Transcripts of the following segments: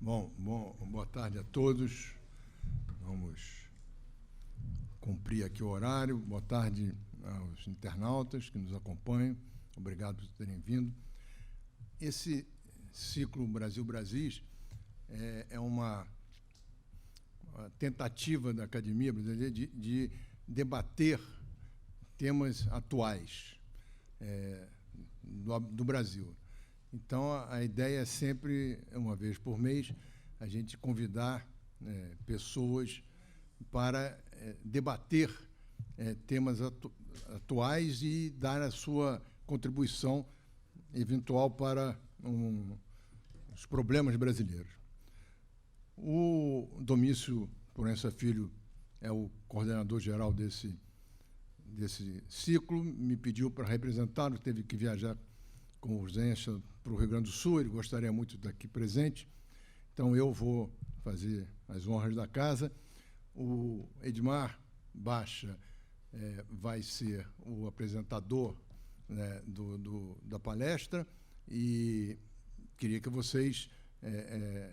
Boa tarde a todos. Vamos cumprir aqui o horário. Boa tarde aos internautas que nos acompanham. Obrigado por terem vindo. Esse ciclo Brasil Brasis é uma tentativa da Academia Brasileira de debater temas atuais do Brasil. Então, a ideia é sempre, uma vez por mês, a gente convidar pessoas para debater temas atuais e dar a sua contribuição eventual para os problemas brasileiros. O Domício Proença Filho é o coordenador geral desse ciclo, me pediu para representá-lo, teve que viajar com urgência para o Rio Grande do Sul, ele gostaria muito de estar aqui presente, então eu vou fazer as honras da casa. O Edmar Baixa vai ser o apresentador, né, da palestra, e queria que vocês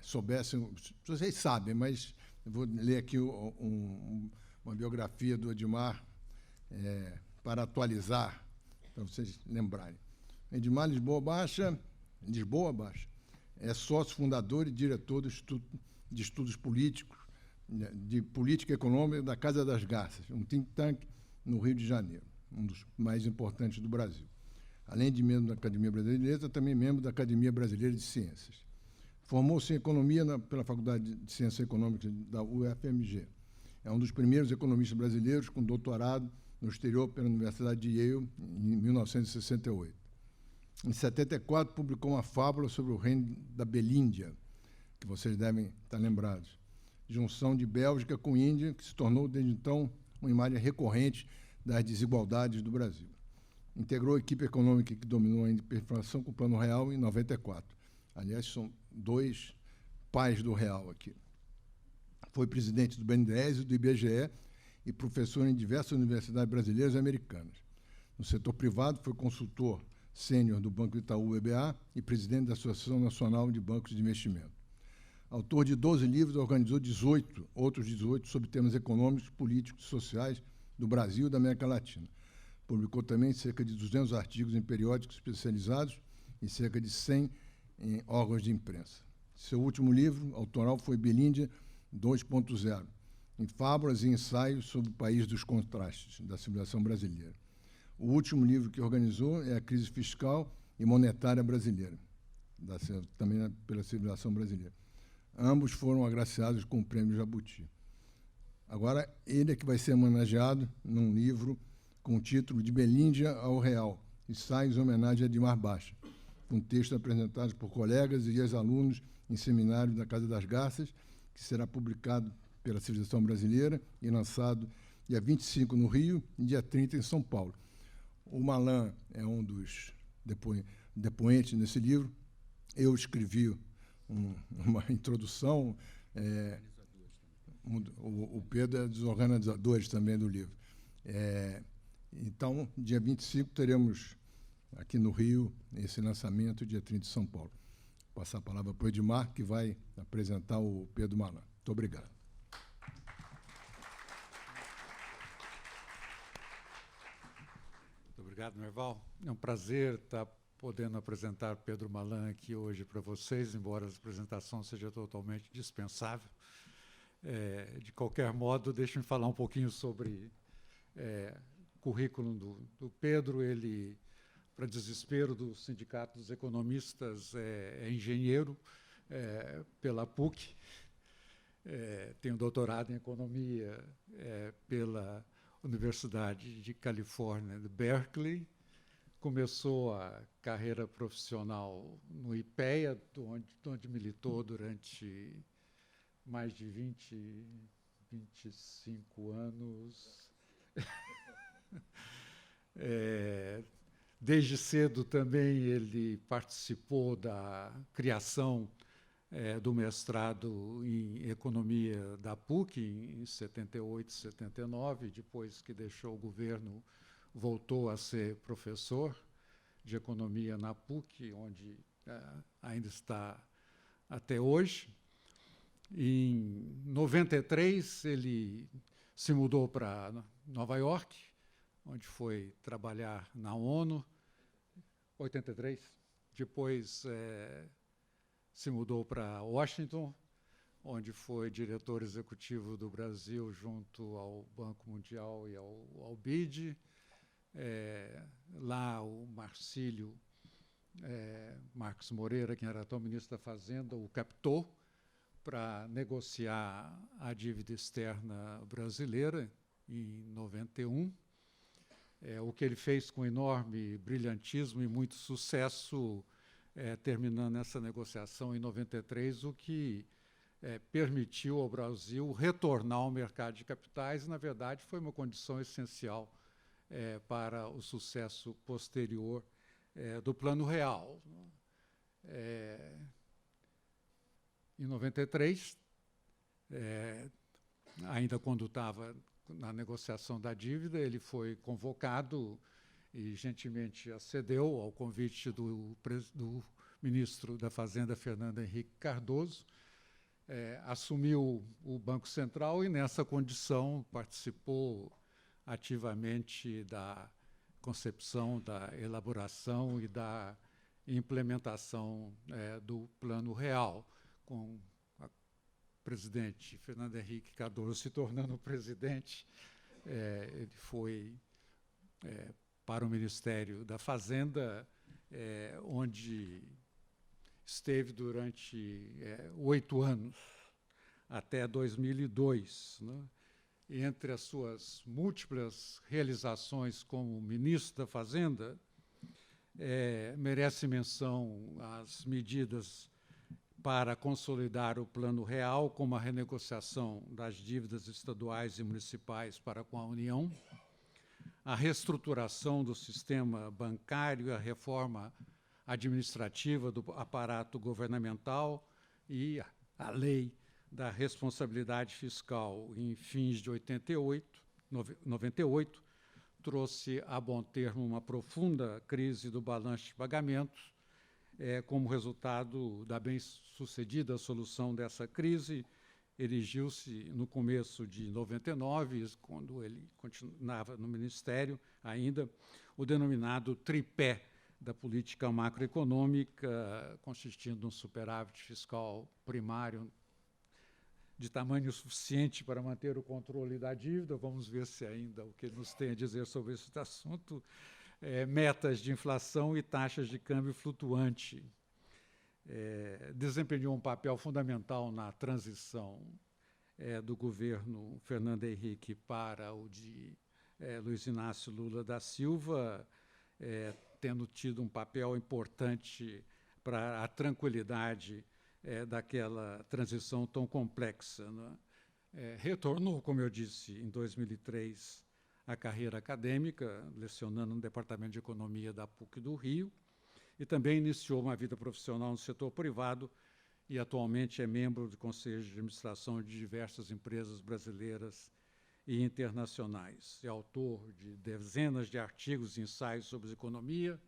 soubessem, vocês sabem, mas eu vou ler aqui uma biografia do Edmar para atualizar, para vocês lembrarem. Edmar Lisboa Baixa é sócio fundador e diretor de estudos políticos, de política econômica da Casa das Garças, um think tank no Rio de Janeiro, um dos mais importantes do Brasil. Além de membro da Academia Brasileira de Letras, também membro da Academia Brasileira de Ciências. Formou-se em Economia pela Faculdade de Ciências Econômicas da UFMG. É um dos primeiros economistas brasileiros com doutorado no exterior pela Universidade de Yale, em 1968. Em 74, publicou uma fábula sobre o reino da Belíndia, que vocês devem estar lembrados. Junção de Bélgica com Índia, que se tornou, desde então, uma imagem recorrente das desigualdades do Brasil. Integrou a equipe econômica que dominou a hiperinflação com o Plano Real em 94. Aliás, são dois pais do Real aqui. Foi presidente do BNDES e do IBGE e professor em diversas universidades brasileiras e americanas. No setor privado, foi consultor sênior do Banco Itaú EBA e presidente da Associação Nacional de Bancos de Investimento. Autor de 12 livros, organizou outros 18 sobre temas econômicos, políticos e sociais do Brasil e da América Latina. Publicou também cerca de 200 artigos em periódicos especializados e cerca de 100 em órgãos de imprensa. Seu último livro autoral foi Belíndia 2.0, em fábulas e ensaios sobre o país dos contrastes da civilização brasileira. O último livro que organizou é A Crise Fiscal e Monetária Brasileira, também pela civilização brasileira. Ambos foram agraciados com o Prêmio Jabuti. Agora, ele é que vai ser homenageado num livro com o título de Belíndia ao Real, ensaios em homenagem a Edmar Baixa, com texto apresentado por colegas e ex-alunos em seminários da Casa das Garças, que será publicado pela Civilização Brasileira e lançado dia 25 no Rio e dia 30 em São Paulo. O Malan é um dos depoentes nesse livro. Eu escrevi uma introdução. O Pedro é dos organizadores também do livro. Então, dia 25, teremos aqui no Rio esse lançamento, dia 30 em São Paulo. Vou passar a palavra para o Edmar, que vai apresentar o Pedro Malan. Muito obrigado. Obrigado, Merval. É um prazer estar podendo apresentar Pedro Malan aqui hoje para vocês, embora a apresentação seja totalmente dispensável. De qualquer modo, deixe-me falar um pouquinho sobre o currículo do Pedro. Ele, para desespero do Sindicato dos Economistas, é engenheiro pela PUC, tem um doutorado em Economia pela Universidade de Califórnia, de Berkeley. Começou a carreira profissional no IPEA, onde militou durante mais de 25 anos. Desde cedo também ele participou da criação do mestrado em Economia da PUC, em 78, 79, depois que deixou o governo, voltou a ser professor de Economia na PUC, onde ainda está até hoje. Em 93, ele se mudou para Nova York, onde foi trabalhar na ONU. 83. Depois se mudou para Washington, onde foi diretor executivo do Brasil junto ao Banco Mundial e ao BID. Lá o Marcos Moreira, que era então ministro da Fazenda, o captou para negociar a dívida externa brasileira em 91. O que ele fez com enorme brilhantismo e muito sucesso, terminando essa negociação em 93, o que permitiu ao Brasil retornar ao mercado de capitais, e, na verdade, foi uma condição essencial para o sucesso posterior do Plano Real. Em 93, ainda quando estava na negociação da dívida, ele foi convocado e gentilmente acedeu ao convite do ministro da Fazenda, Fernando Henrique Cardoso, assumiu o Banco Central e, nessa condição, participou ativamente da concepção, da elaboração e da implementação do Plano Real, com o presidente Fernando Henrique Cardoso se tornando presidente. Ele foi para o Ministério da Fazenda, onde esteve durante 8 anos, até 2002. Né? E entre as suas múltiplas realizações como ministro da Fazenda, merece menção as medidas para consolidar o Plano Real, como a renegociação das dívidas estaduais e municipais para com a União, a reestruturação do sistema bancário e a reforma administrativa do aparato governamental e a lei da responsabilidade fiscal em fins de 98, trouxe a bom termo uma profunda crise do balanço de pagamentos. Como resultado da bem-sucedida solução dessa crise, erigiu-se, no começo de 99, quando ele continuava no Ministério ainda, o denominado tripé da política macroeconômica, consistindo num superávit fiscal primário de tamanho suficiente para manter o controle da dívida. Vamos ver se ainda o que ele nos tem a dizer sobre esse assunto. Metas de inflação e taxas de câmbio flutuante. Desempenhou um papel fundamental na transição do governo Fernando Henrique para o de Luiz Inácio Lula da Silva, tendo tido um papel importante para a tranquilidade daquela transição tão complexa. Né? Retornou, como eu disse, em 2003, a carreira acadêmica, lecionando no Departamento de Economia da PUC do Rio, e também iniciou uma vida profissional no setor privado e atualmente é membro do Conselho de Administração de diversas empresas brasileiras e internacionais. É autor de dezenas de artigos e ensaios sobre economia,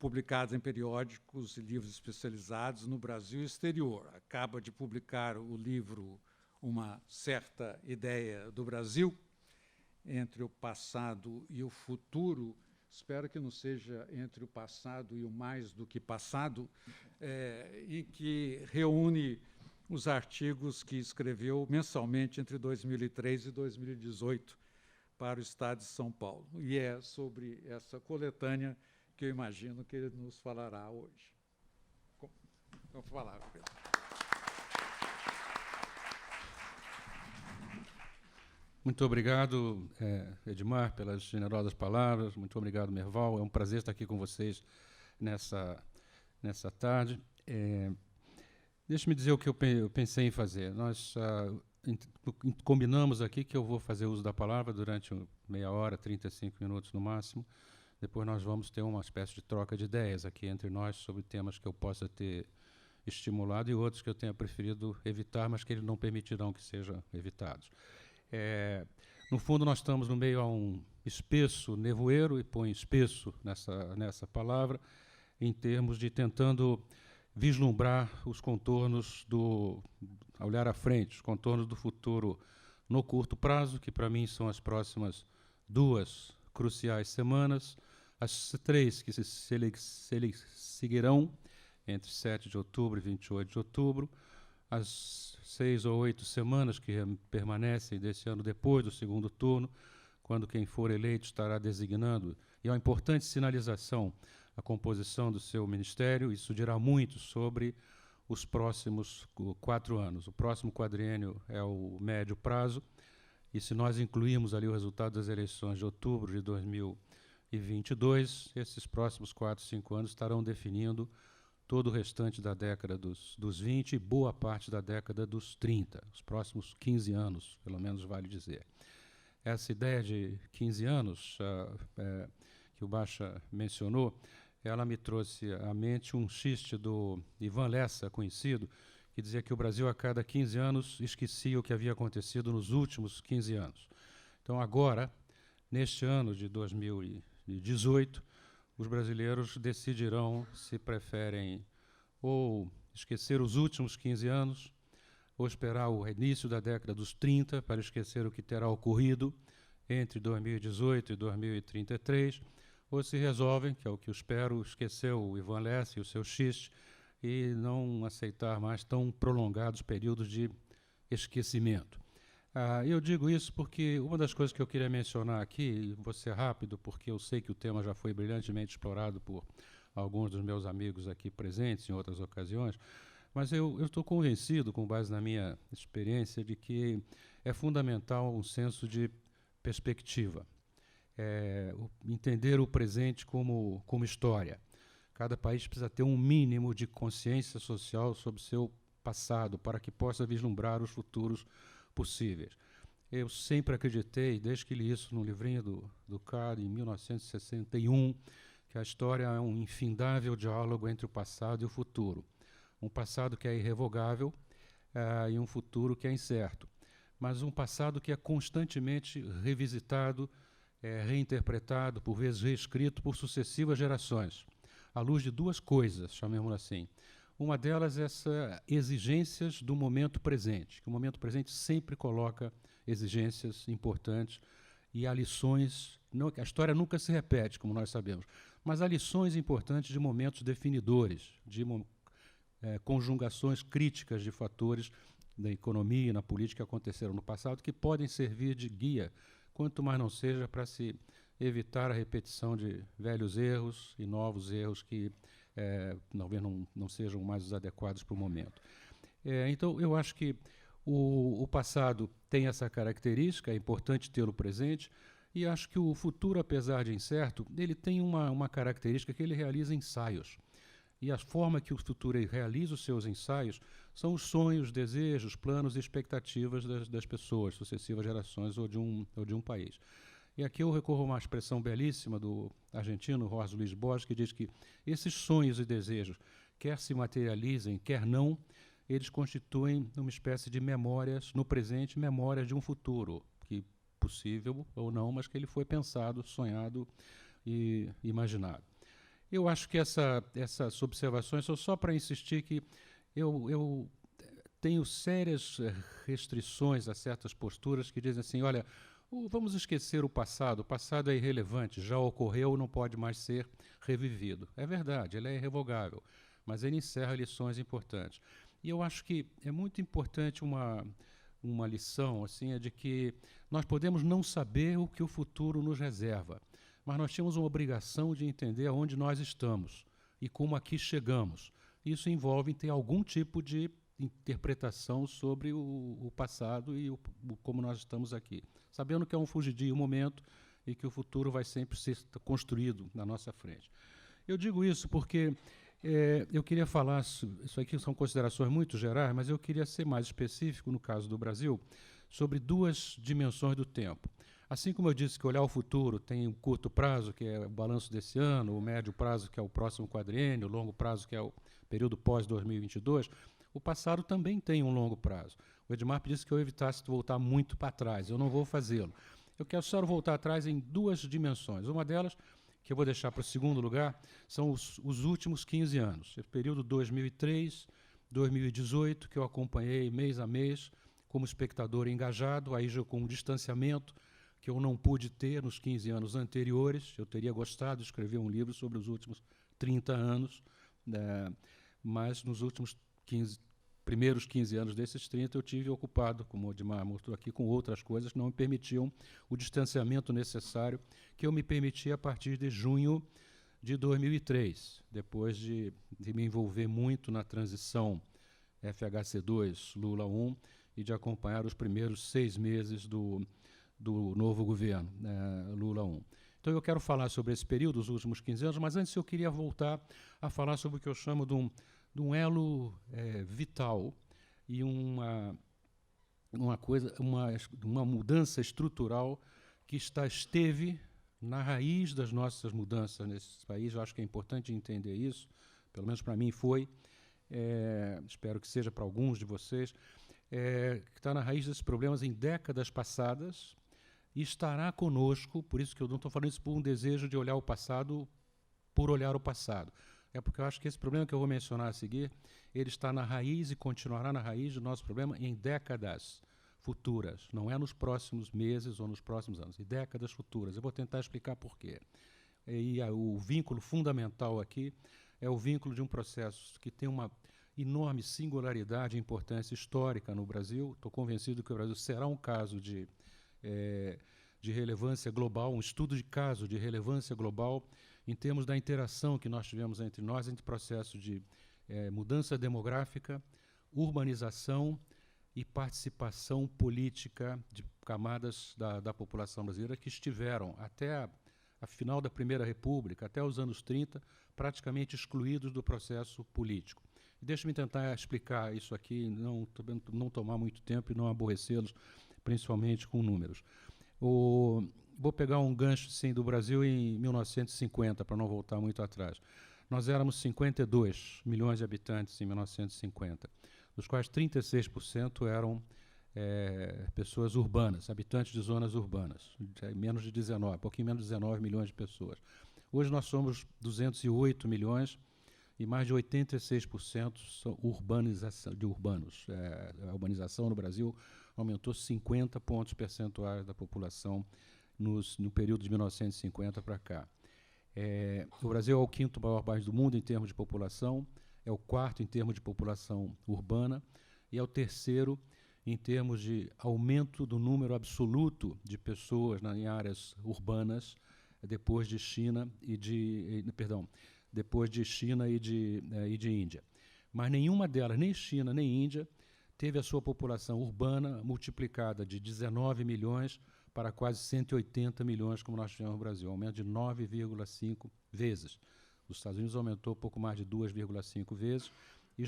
publicados em periódicos e livros especializados no Brasil e exterior. Acaba de publicar o livro Uma Certa Ideia do Brasil, entre o passado e o futuro. Espero que não seja entre o passado e o mais do que passado, em que reúne os artigos que escreveu mensalmente entre 2003 e 2018 para o Estado de São Paulo. E é sobre essa coletânea que eu imagino que ele nos falará hoje. Vamos falar, Pedro. Muito obrigado, Edmar, pelas generosas palavras. Muito obrigado, Merval. É um prazer estar aqui com vocês nessa tarde. Deixe-me dizer o que eu pensei em fazer. Nós combinamos aqui que eu vou fazer uso da palavra durante meia hora, 35 minutos no máximo. Depois nós vamos ter uma espécie de troca de ideias aqui entre nós sobre temas que eu possa ter estimulado e outros que eu tenha preferido evitar, mas que eles não permitirão que sejam evitados. No fundo, nós estamos no meio a um espesso nevoeiro, e põe espesso nessa palavra, em termos de tentando vislumbrar os contornos olhar à frente, os contornos do futuro no curto prazo, que para mim são as próximas 2 cruciais semanas, as 3 que se seguirão entre 7 de outubro e 28 de outubro, as 6 ou 8 semanas que permanecem desse ano depois do segundo turno, quando quem for eleito estará designando, e é uma importante sinalização, a composição do seu ministério. Isso dirá muito sobre os próximos 4 anos. O próximo quadriênio é o médio prazo, e se nós incluirmos ali o resultado das eleições de outubro de 2022, esses próximos 4, 5 anos estarão definindo todo o restante da década dos 20 e boa parte da década dos 30, os próximos 15 anos, pelo menos vale dizer. Essa ideia de 15 anos que o Baixa mencionou, ela me trouxe à mente um xiste do Ivan Lessa, conhecido, que dizia que o Brasil, a cada 15 anos, esquecia o que havia acontecido nos últimos 15 anos. Então, agora, neste ano de 2018, os brasileiros decidirão se preferem ou esquecer os últimos 15 anos, ou esperar o início da década dos 30 para esquecer o que terá ocorrido entre 2018 e 2033, ou se resolvem, que é o que eu espero, esquecer o Ivan Lessa e o seu xiste e não aceitar mais tão prolongados períodos de esquecimento. Eu digo isso porque uma das coisas que eu queria mencionar aqui, e vou ser rápido, porque eu sei que o tema já foi brilhantemente explorado por alguns dos meus amigos aqui presentes em outras ocasiões, mas eu estou convencido, com base na minha experiência, de que é fundamental um senso de perspectiva. Entender o presente como história. Cada país precisa ter um mínimo de consciência social sobre seu passado para que possa vislumbrar os futuros possíveis. Eu sempre acreditei, desde que li isso no livrinho do Card, em 1961, que a história é um infindável diálogo entre o passado e o futuro. Um passado que é irrevogável e um futuro que é incerto. Mas um passado que é constantemente revisitado, reinterpretado, por vezes reescrito por sucessivas gerações, à luz de 2 coisas, chamemos assim. Uma delas é essa exigências do momento presente, que o momento presente sempre coloca exigências importantes e há lições, a história nunca se repete, como nós sabemos, mas há lições importantes de momentos definidores, de conjugações críticas de fatores da economia e na política que aconteceram no passado, que podem servir de guia, quanto mais não seja para se evitar a repetição de velhos erros e novos erros que talvez não sejam mais os adequados para o momento. Então, eu acho que o passado tem essa característica, é importante tê-lo presente, e acho que o futuro, apesar de incerto, ele tem uma característica que ele realiza ensaios. E a forma que o futuro realiza os seus ensaios são os sonhos, desejos, planos e expectativas das pessoas, sucessivas gerações ou de um país. E aqui eu recorro a uma expressão belíssima do argentino Jorge Luis Borges, que diz que esses sonhos e desejos, quer se materializem, quer não, eles constituem uma espécie de memórias no presente, memórias de um futuro, que possível ou não, mas que ele foi pensado, sonhado e imaginado. Eu acho que essas observações são só para insistir que eu tenho sérias restrições a certas posturas que dizem assim, olha, vamos esquecer o passado é irrelevante, já ocorreu, não pode mais ser revivido. É verdade, ele é irrevogável, mas ele encerra lições importantes. E eu acho que é muito importante uma lição, assim, é de que nós podemos não saber o que o futuro nos reserva, mas nós temos uma obrigação de entender aonde nós estamos e como aqui chegamos. Isso envolve ter algum tipo de interpretação sobre o passado e como nós estamos aqui, sabendo que é um fugidio momento e que o futuro vai sempre ser construído na nossa frente. Eu digo isso porque eu queria falar, isso aqui são considerações muito gerais, mas eu queria ser mais específico, no caso do Brasil, sobre 2 dimensões do tempo. Assim como eu disse que olhar o futuro tem um curto prazo, que é o balanço desse ano, o médio prazo, que é o próximo quadriênio, o longo prazo, que é o período pós-2022, o passado também tem um longo prazo. O Edmar disse que eu evitasse voltar muito para trás, eu não vou fazê-lo. Eu quero só voltar atrás em 2 dimensões. Uma delas, que eu vou deixar para o segundo lugar, são os últimos 15 anos. O período 2003, 2018, que eu acompanhei mês a mês, como espectador engajado, aí já com um distanciamento que eu não pude ter nos 15 anos anteriores. Eu teria gostado de escrever um livro sobre os últimos 30 anos, mas nos últimos primeiros 15 anos desses 30, eu tive ocupado, como o Odmar mostrou aqui, com outras coisas que não me permitiam o distanciamento necessário que eu me permiti a partir de junho de 2003, depois de me envolver muito na transição FHC2, Lula 1, e de acompanhar os primeiros 6 meses do novo governo, Lula 1. Então eu quero falar sobre esse período, os últimos 15 anos, mas antes eu queria voltar a falar sobre o que eu chamo de um elo vital e uma mudança estrutural que esteve na raiz das nossas mudanças nesse país. Eu acho que é importante entender isso, pelo menos para mim foi, espero que seja para alguns de vocês, que está na raiz desses problemas em décadas passadas e estará conosco, por isso que eu não estou falando isso por um desejo de olhar o passado por olhar o passado. É porque eu acho que esse problema que eu vou mencionar a seguir, ele está na raiz e continuará na raiz do nosso problema em décadas futuras. Não é nos próximos meses ou nos próximos anos, em décadas futuras. Eu vou tentar explicar por quê. E o vínculo fundamental aqui é o vínculo de um processo que tem uma enorme singularidade e importância histórica no Brasil. Estou convencido que o Brasil será um caso de relevância global, um estudo de caso de relevância global, em termos da interação que nós tivemos entre nós, entre processo de mudança demográfica, urbanização e participação política de camadas da população brasileira que estiveram até a final da Primeira República, até os anos 30, praticamente excluídos do processo político. Deixe-me tentar explicar isso aqui, não tomar muito tempo e não aborrecê-los, principalmente com números. Vou pegar um gancho, sim, do Brasil em 1950, para não voltar muito atrás. Nós éramos 52 milhões de habitantes em 1950, dos quais 36% eram pessoas urbanas, habitantes de zonas urbanas, menos de 19, pouquinho menos de 19 milhões de pessoas. Hoje nós somos 208 milhões e mais de 86% são de urbanos. A urbanização no Brasil aumentou 50 pontos percentuais da população no período de 1950 para cá. O Brasil é o 5º maior país do mundo em termos de população, é o 4º em termos de população urbana e é o 3º em termos de aumento do número absoluto de pessoas em áreas urbanas depois de China e de Índia. Mas nenhuma delas, nem China nem Índia, teve a sua população urbana multiplicada de 19 milhões para quase 180 milhões, como nós tivemos no Brasil, um aumento de 9,5 vezes. Os Estados Unidos aumentou pouco mais de 2,5 vezes, e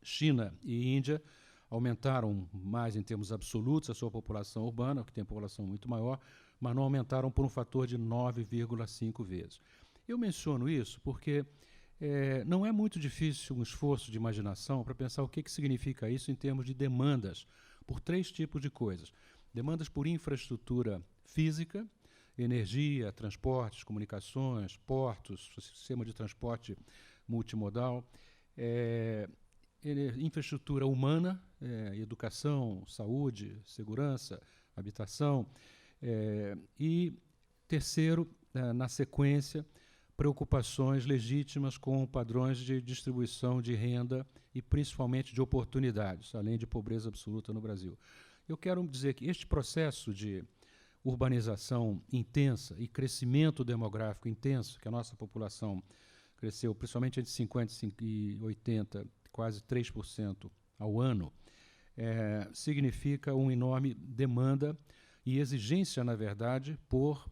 China e Índia aumentaram mais em termos absolutos a sua população urbana, que tem população muito maior, mas não aumentaram por um fator de 9,5 vezes. Eu menciono isso porque não é muito difícil um esforço de imaginação para pensar o que significa isso em termos de demandas por 3 tipos de coisas. Demandas por infraestrutura física, energia, transportes, comunicações, portos, sistema de transporte multimodal, infraestrutura humana, educação, saúde, segurança, habitação, e terceiro, na sequência, preocupações legítimas com padrões de distribuição de renda e principalmente de oportunidades, além de pobreza absoluta no Brasil. Eu quero dizer que este processo de urbanização intensa e crescimento demográfico intenso, que a nossa população cresceu, principalmente entre 50 e 80, quase 3% ao ano, significa uma enorme demanda e exigência, na verdade, por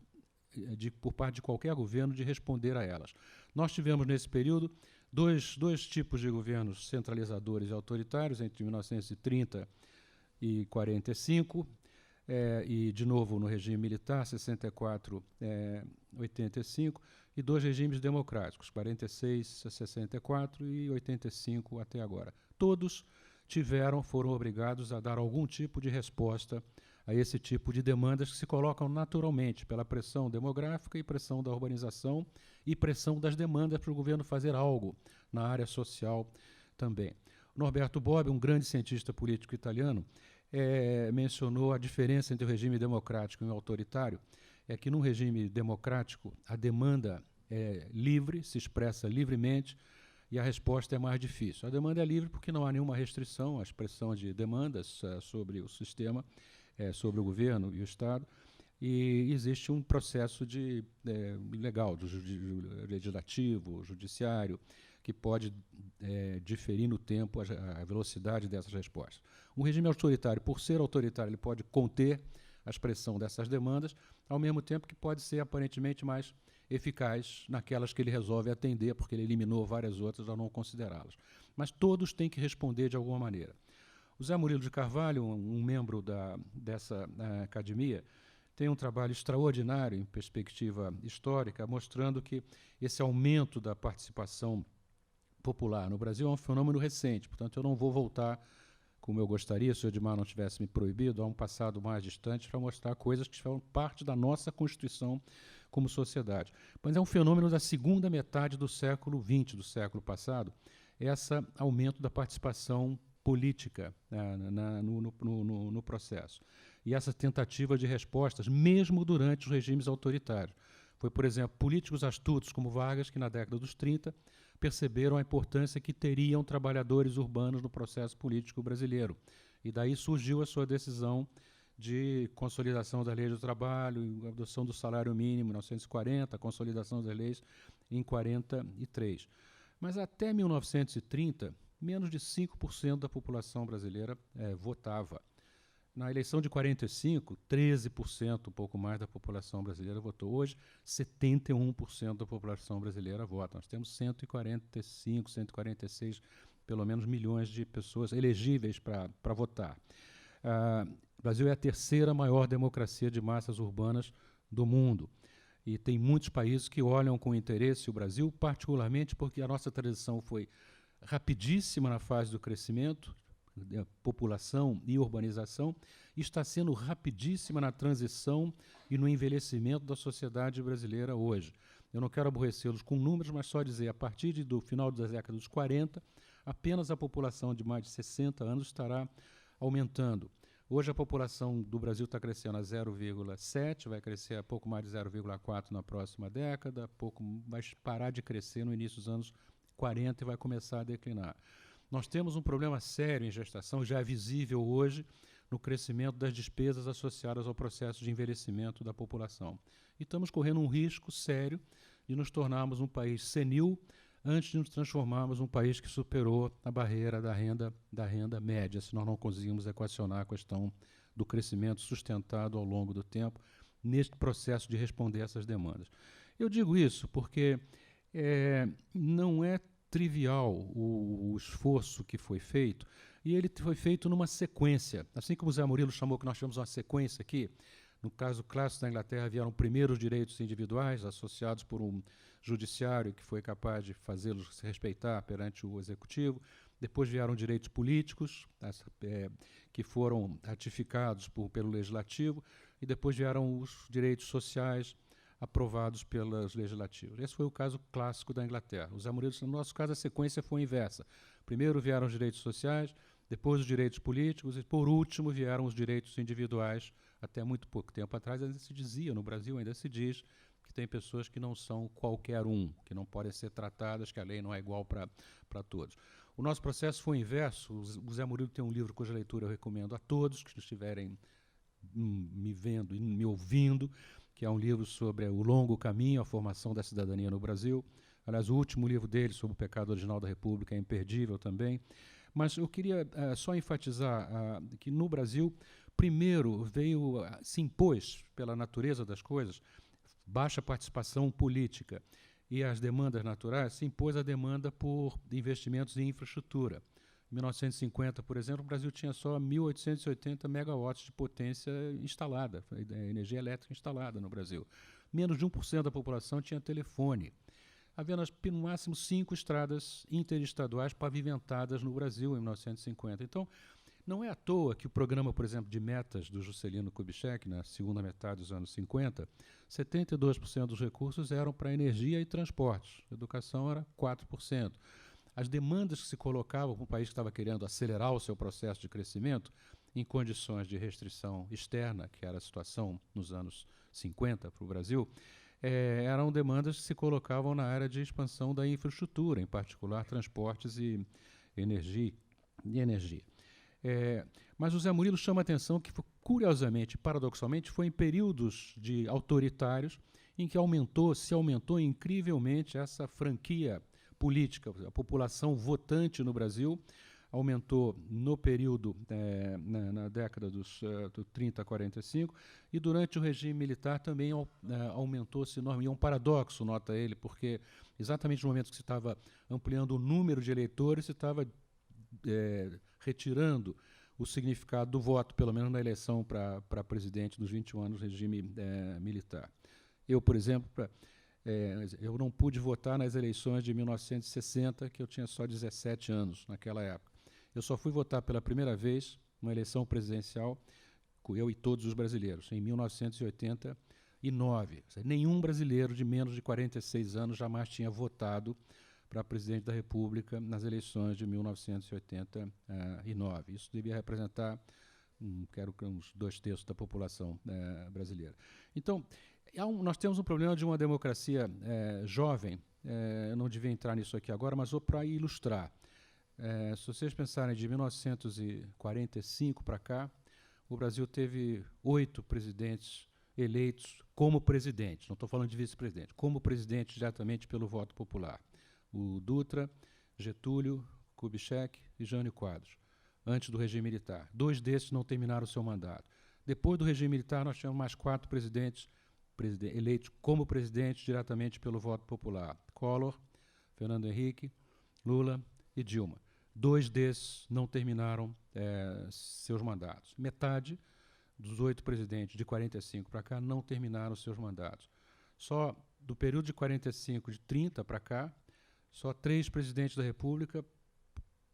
parte de qualquer governo de responder a elas. Nós tivemos, nesse período, dois tipos de governos centralizadores e autoritários, entre 1930 e 45, e, de novo, no regime militar, 64 85, e 2 regimes democráticos, 46 a 64 e 85 até agora. Todos foram obrigados a dar algum tipo de resposta a esse tipo de demandas que se colocam naturalmente pela pressão demográfica e pressão da urbanização e pressão das demandas para o governo fazer algo na área social também. Norberto Bobbio, um grande cientista político italiano, mencionou a diferença entre o regime democrático e o autoritário, é que num regime democrático a demanda é livre, se expressa livremente, e a resposta é mais difícil. A demanda é livre porque não há nenhuma restrição à expressão de demandas sobre o sistema, sobre o governo e o Estado, e existe um processo legal, legislativo, judiciário, que pode diferir no tempo a velocidade dessas respostas. Um regime autoritário, por ser autoritário, ele pode conter a expressão dessas demandas, ao mesmo tempo que pode ser aparentemente mais eficaz naquelas que ele resolve atender, porque ele eliminou várias outras ao não considerá-las. Mas todos têm que responder de alguma maneira. O Zé Murilo de Carvalho, um membro dessa academia, tem um trabalho extraordinário em perspectiva histórica, mostrando que esse aumento da participação popular no Brasil é um fenômeno recente. Portanto, eu não vou voltar, como eu gostaria, se o Edmar não tivesse me proibido, a um passado mais distante, para mostrar coisas que são parte da nossa Constituição como sociedade. Mas é um fenômeno da segunda metade do século XX, do século passado, esse aumento da participação política no processo. E essa tentativa de respostas, mesmo durante os regimes autoritários. Foi, por exemplo, políticos astutos como Vargas, que na década dos 30 perceberam a importância que teriam trabalhadores urbanos no processo político brasileiro. E daí surgiu a sua decisão de consolidação da lei do trabalho, adoção do salário mínimo em 1940, a consolidação das leis em 43. Mas até 1930, menos de 5% da população brasileira votava. Na eleição de 45, 13%, um pouco mais da população brasileira votou. Hoje, 71% da população brasileira vota. Nós temos 145, 146, pelo menos, milhões de pessoas elegíveis para votar. O Brasil é a terceira maior democracia de massas urbanas do mundo. E tem muitos países que olham com interesse o Brasil, particularmente porque a nossa transição foi rapidíssima na fase do crescimento, população e urbanização, e está sendo rapidíssima na transição e no envelhecimento da sociedade brasileira hoje. Eu não quero aborrecê-los com números, mas só dizer, a partir do final da década dos 40, apenas a população de mais de 60 anos estará aumentando. Hoje a população do Brasil está crescendo a 0,7, vai crescer a pouco mais de 0,4 na próxima década, vai parar de crescer no início dos anos 40 e vai começar a declinar. Nós temos um problema sério em gestação, já é visível hoje, no crescimento das despesas associadas ao processo de envelhecimento da população. E estamos correndo um risco sério de nos tornarmos um país senil antes de nos transformarmos num país que superou a barreira da renda média, se nós não conseguimos equacionar a questão do crescimento sustentado ao longo do tempo neste processo de responder essas demandas. Eu digo isso porque não é trivial o esforço que foi feito, e ele foi feito numa sequência. Assim como o Zé Murilo chamou que nós tivemos uma sequência aqui, no caso clássico da Inglaterra, vieram primeiro os direitos individuais, associados por um judiciário que foi capaz de fazê-los se respeitar perante o executivo. Depois vieram direitos políticos, que foram ratificados pelo legislativo, e depois vieram os direitos sociais, aprovados pelos legislativos. Esse foi o caso clássico da Inglaterra. Os Zé Murilo, no nosso caso, a sequência foi inversa. Primeiro vieram os direitos sociais, depois os direitos políticos e, por último, vieram os direitos individuais. Até muito pouco tempo atrás ainda se dizia, no Brasil ainda se diz, que tem pessoas que não são qualquer um, que não podem ser tratadas, que a lei não é igual para todos. O nosso processo foi inverso. O Zé Murilo tem um livro cuja leitura eu recomendo a todos que estiverem me vendo e me ouvindo, que é um livro sobre o longo caminho, a formação da cidadania no Brasil. Aliás, o último livro dele, sobre o pecado original da República, é imperdível também. Mas eu queria só enfatizar que no Brasil, primeiro se impôs, pela natureza das coisas, baixa participação política e as demandas naturais, se impôs a demanda por investimentos em infraestrutura. Em 1950, por exemplo, o Brasil tinha só 1.880 megawatts de potência instalada, energia elétrica instalada no Brasil. Menos de 1% da população tinha telefone. Havia no máximo 5 estradas interestaduais pavimentadas no Brasil em 1950. Então, Não é à toa que o programa, por exemplo, de metas do Juscelino Kubitschek, na segunda metade dos anos 50, 72% dos recursos eram para energia e transportes. Educação era 4%. As demandas que se colocavam para um país que estava querendo acelerar o seu processo de crescimento, em condições de restrição externa, que era a situação nos anos 50 para o Brasil, eram demandas que se colocavam na área de expansão da infraestrutura, em particular transportes e energia. Mas o Zé Murilo chama a atenção que, curiosamente, paradoxalmente, foi em períodos de autoritários em que se aumentou incrivelmente essa franquia política. A população votante no Brasil aumentou no período, na década dos 30 a 45, e durante o regime militar também aumentou-se enormemente. É um paradoxo, nota ele, porque exatamente no momento que se estava ampliando o número de eleitores, se estava retirando o significado do voto, pelo menos na eleição para presidente dos 21 anos do regime militar. Eu, por exemplo, eu não pude votar nas eleições de 1960, que eu tinha só 17 anos naquela época. Eu só fui votar pela primeira vez numa eleição presidencial, eu e todos os brasileiros, em 1989. Nenhum brasileiro de menos de 46 anos jamais tinha votado para presidente da República nas eleições de 1989. Isso devia representar, quero que uns 2/3 da população brasileira. Então, nós temos um problema de uma democracia jovem. Eu não devia entrar nisso aqui agora, mas vou para ilustrar. Se vocês pensarem de 1945 para cá, o Brasil teve 8 presidentes eleitos como presidente, não estou falando de vice-presidente, como presidente diretamente pelo voto popular. O Dutra, Getúlio, Kubitschek e Jânio Quadros, antes do regime militar. 2 desses não terminaram o seu mandato. Depois do regime militar, nós tivemos mais 4 presidentes eleitos como presidente diretamente pelo voto popular. Collor, Fernando Henrique, Lula e Dilma. 2 desses não terminaram seus mandatos. Metade dos 8 presidentes de 45 para cá não terminaram seus mandatos. Só do período de 45, de 30 para cá, só 3 presidentes da República,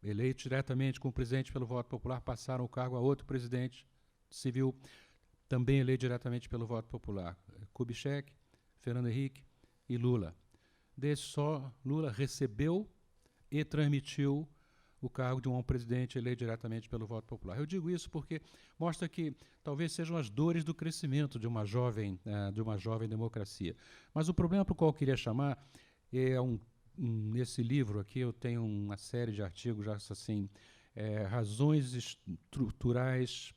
eleitos diretamente como presidente pelo voto popular, passaram o cargo a outro presidente civil, também eleito diretamente pelo voto popular. Kubitschek, Fernando Henrique e Lula. Desse só, Lula recebeu e transmitiu o cargo de um presidente eleito diretamente pelo voto popular. Eu digo isso porque mostra que talvez sejam as dores do crescimento de uma jovem democracia. Mas o problema para o qual eu queria chamar nesse livro aqui eu tenho uma série de artigos já assim, razões estruturais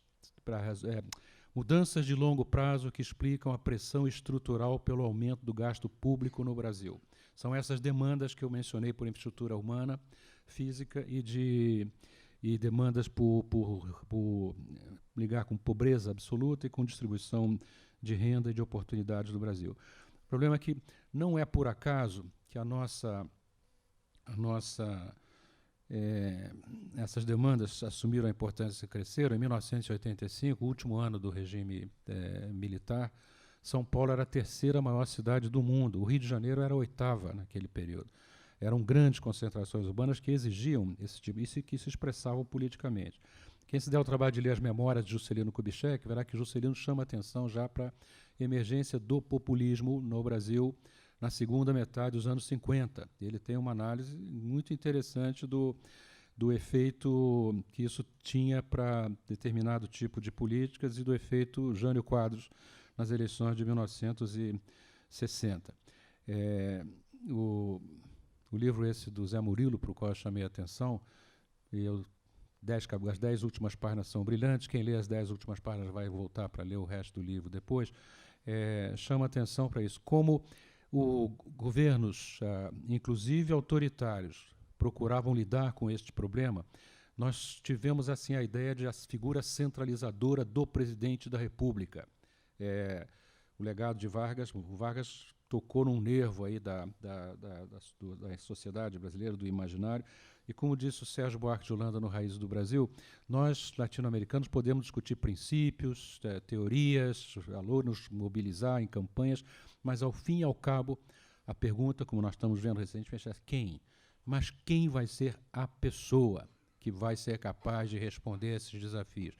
mudanças de longo prazo que explicam a pressão estrutural pelo aumento do gasto público no Brasil. São essas demandas que eu mencionei por infraestrutura humana, física e demandas por ligar com pobreza absoluta e com distribuição de renda e de oportunidades no Brasil. O problema é que não é por acaso que essas demandas assumiram a importância e cresceram. Em 1985, o último ano do regime militar, São Paulo era a 3ª maior cidade do mundo. O Rio de Janeiro era a 8ª naquele período. Eram grandes concentrações urbanas que exigiam esse tipo, isso e que se expressavam politicamente. Quem se der o trabalho de ler as memórias de Juscelino Kubitschek, verá que Juscelino chama atenção já para a emergência do populismo no Brasil na segunda metade dos anos 50. Ele tem uma análise muito interessante do efeito que isso tinha para determinado tipo de políticas e do efeito Jânio Quadros nas eleições de 1960. O livro esse do Zé Murilo, para o qual eu chamei a atenção, as 10 últimas páginas são brilhantes, quem lê as 10 últimas páginas vai voltar para ler o resto do livro depois, chama atenção para isso, como governos, inclusive autoritários, procuravam lidar com este problema. Nós tivemos assim a ideia de a figura centralizadora do presidente da República. O legado de Vargas, o Vargas tocou num nervo aí da sociedade brasileira, do imaginário, e como disse o Sérgio Buarque de Holanda no Raízes do Brasil, nós, latino-americanos, podemos discutir princípios, teorias, nos mobilizar em campanhas, mas, ao fim e ao cabo, a pergunta, como nós estamos vendo recentemente, é quem? Mas quem vai ser a pessoa? que vai ser capaz de responder a esses desafios.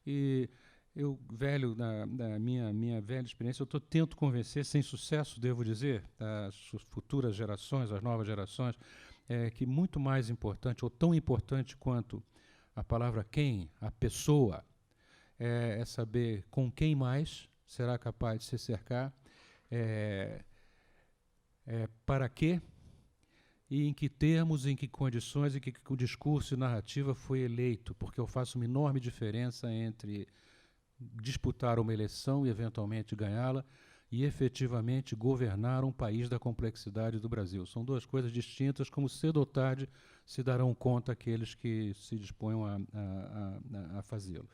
E eu, velho, na minha velha experiência, eu tento convencer, sem sucesso, devo dizer, as futuras gerações, as novas gerações, que muito mais importante, ou tão importante quanto a palavra quem, a pessoa, é saber com quem mais será capaz de se cercar, para quê, e em que termos, em que condições, em que o discurso e narrativa foi eleito, porque eu faço uma enorme diferença entre disputar uma eleição e eventualmente ganhá-la e efetivamente governar um país da complexidade do Brasil. São duas coisas distintas, como cedo ou tarde se darão conta aqueles que se disponham a fazê-lo.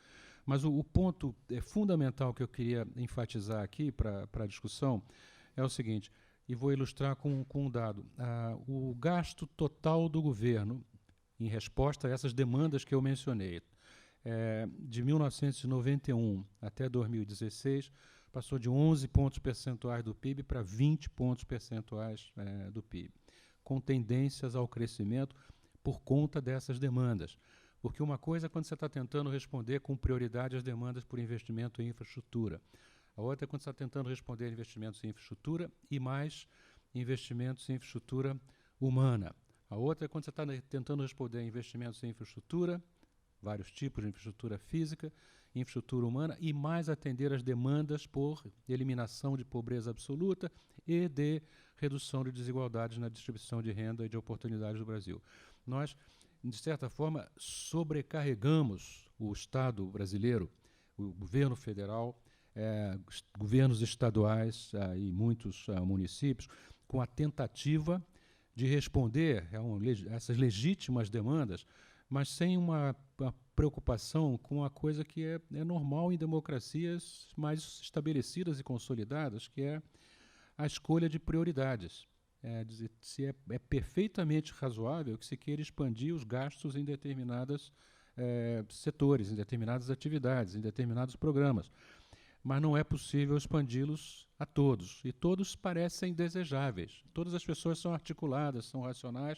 Mas o ponto fundamental que eu queria enfatizar aqui para a discussão é o seguinte, e vou ilustrar com um dado. O gasto total do governo em resposta a essas demandas que eu mencionei, de 1991 até 2016, passou de 11 pontos percentuais do PIB para 20 pontos percentuais do PIB, com tendências ao crescimento por conta dessas demandas. Porque uma coisa é quando você está tentando responder com prioridade às demandas por investimento em infraestrutura. A outra é quando você está tentando responder a investimentos em infraestrutura e mais investimentos em infraestrutura humana. A outra é quando você está tentando responder a investimentos em infraestrutura, vários tipos de infraestrutura física, infraestrutura humana, e mais atender às demandas por eliminação de pobreza absoluta e de redução de desigualdades na distribuição de renda e de oportunidades do Brasil. Nós, de certa forma, sobrecarregamos o Estado brasileiro, o governo federal, governos estaduais e muitos municípios, com a tentativa de responder a essas legítimas demandas, mas sem uma preocupação com a coisa que é normal em democracias mais estabelecidas e consolidadas, que é a escolha de prioridades. Dizer, se é perfeitamente razoável que se queira expandir os gastos em determinados setores, em determinadas atividades, em determinados programas. Mas não é possível expandi-los a todos. E todos parecem desejáveis. Todas as pessoas são articuladas, são racionais,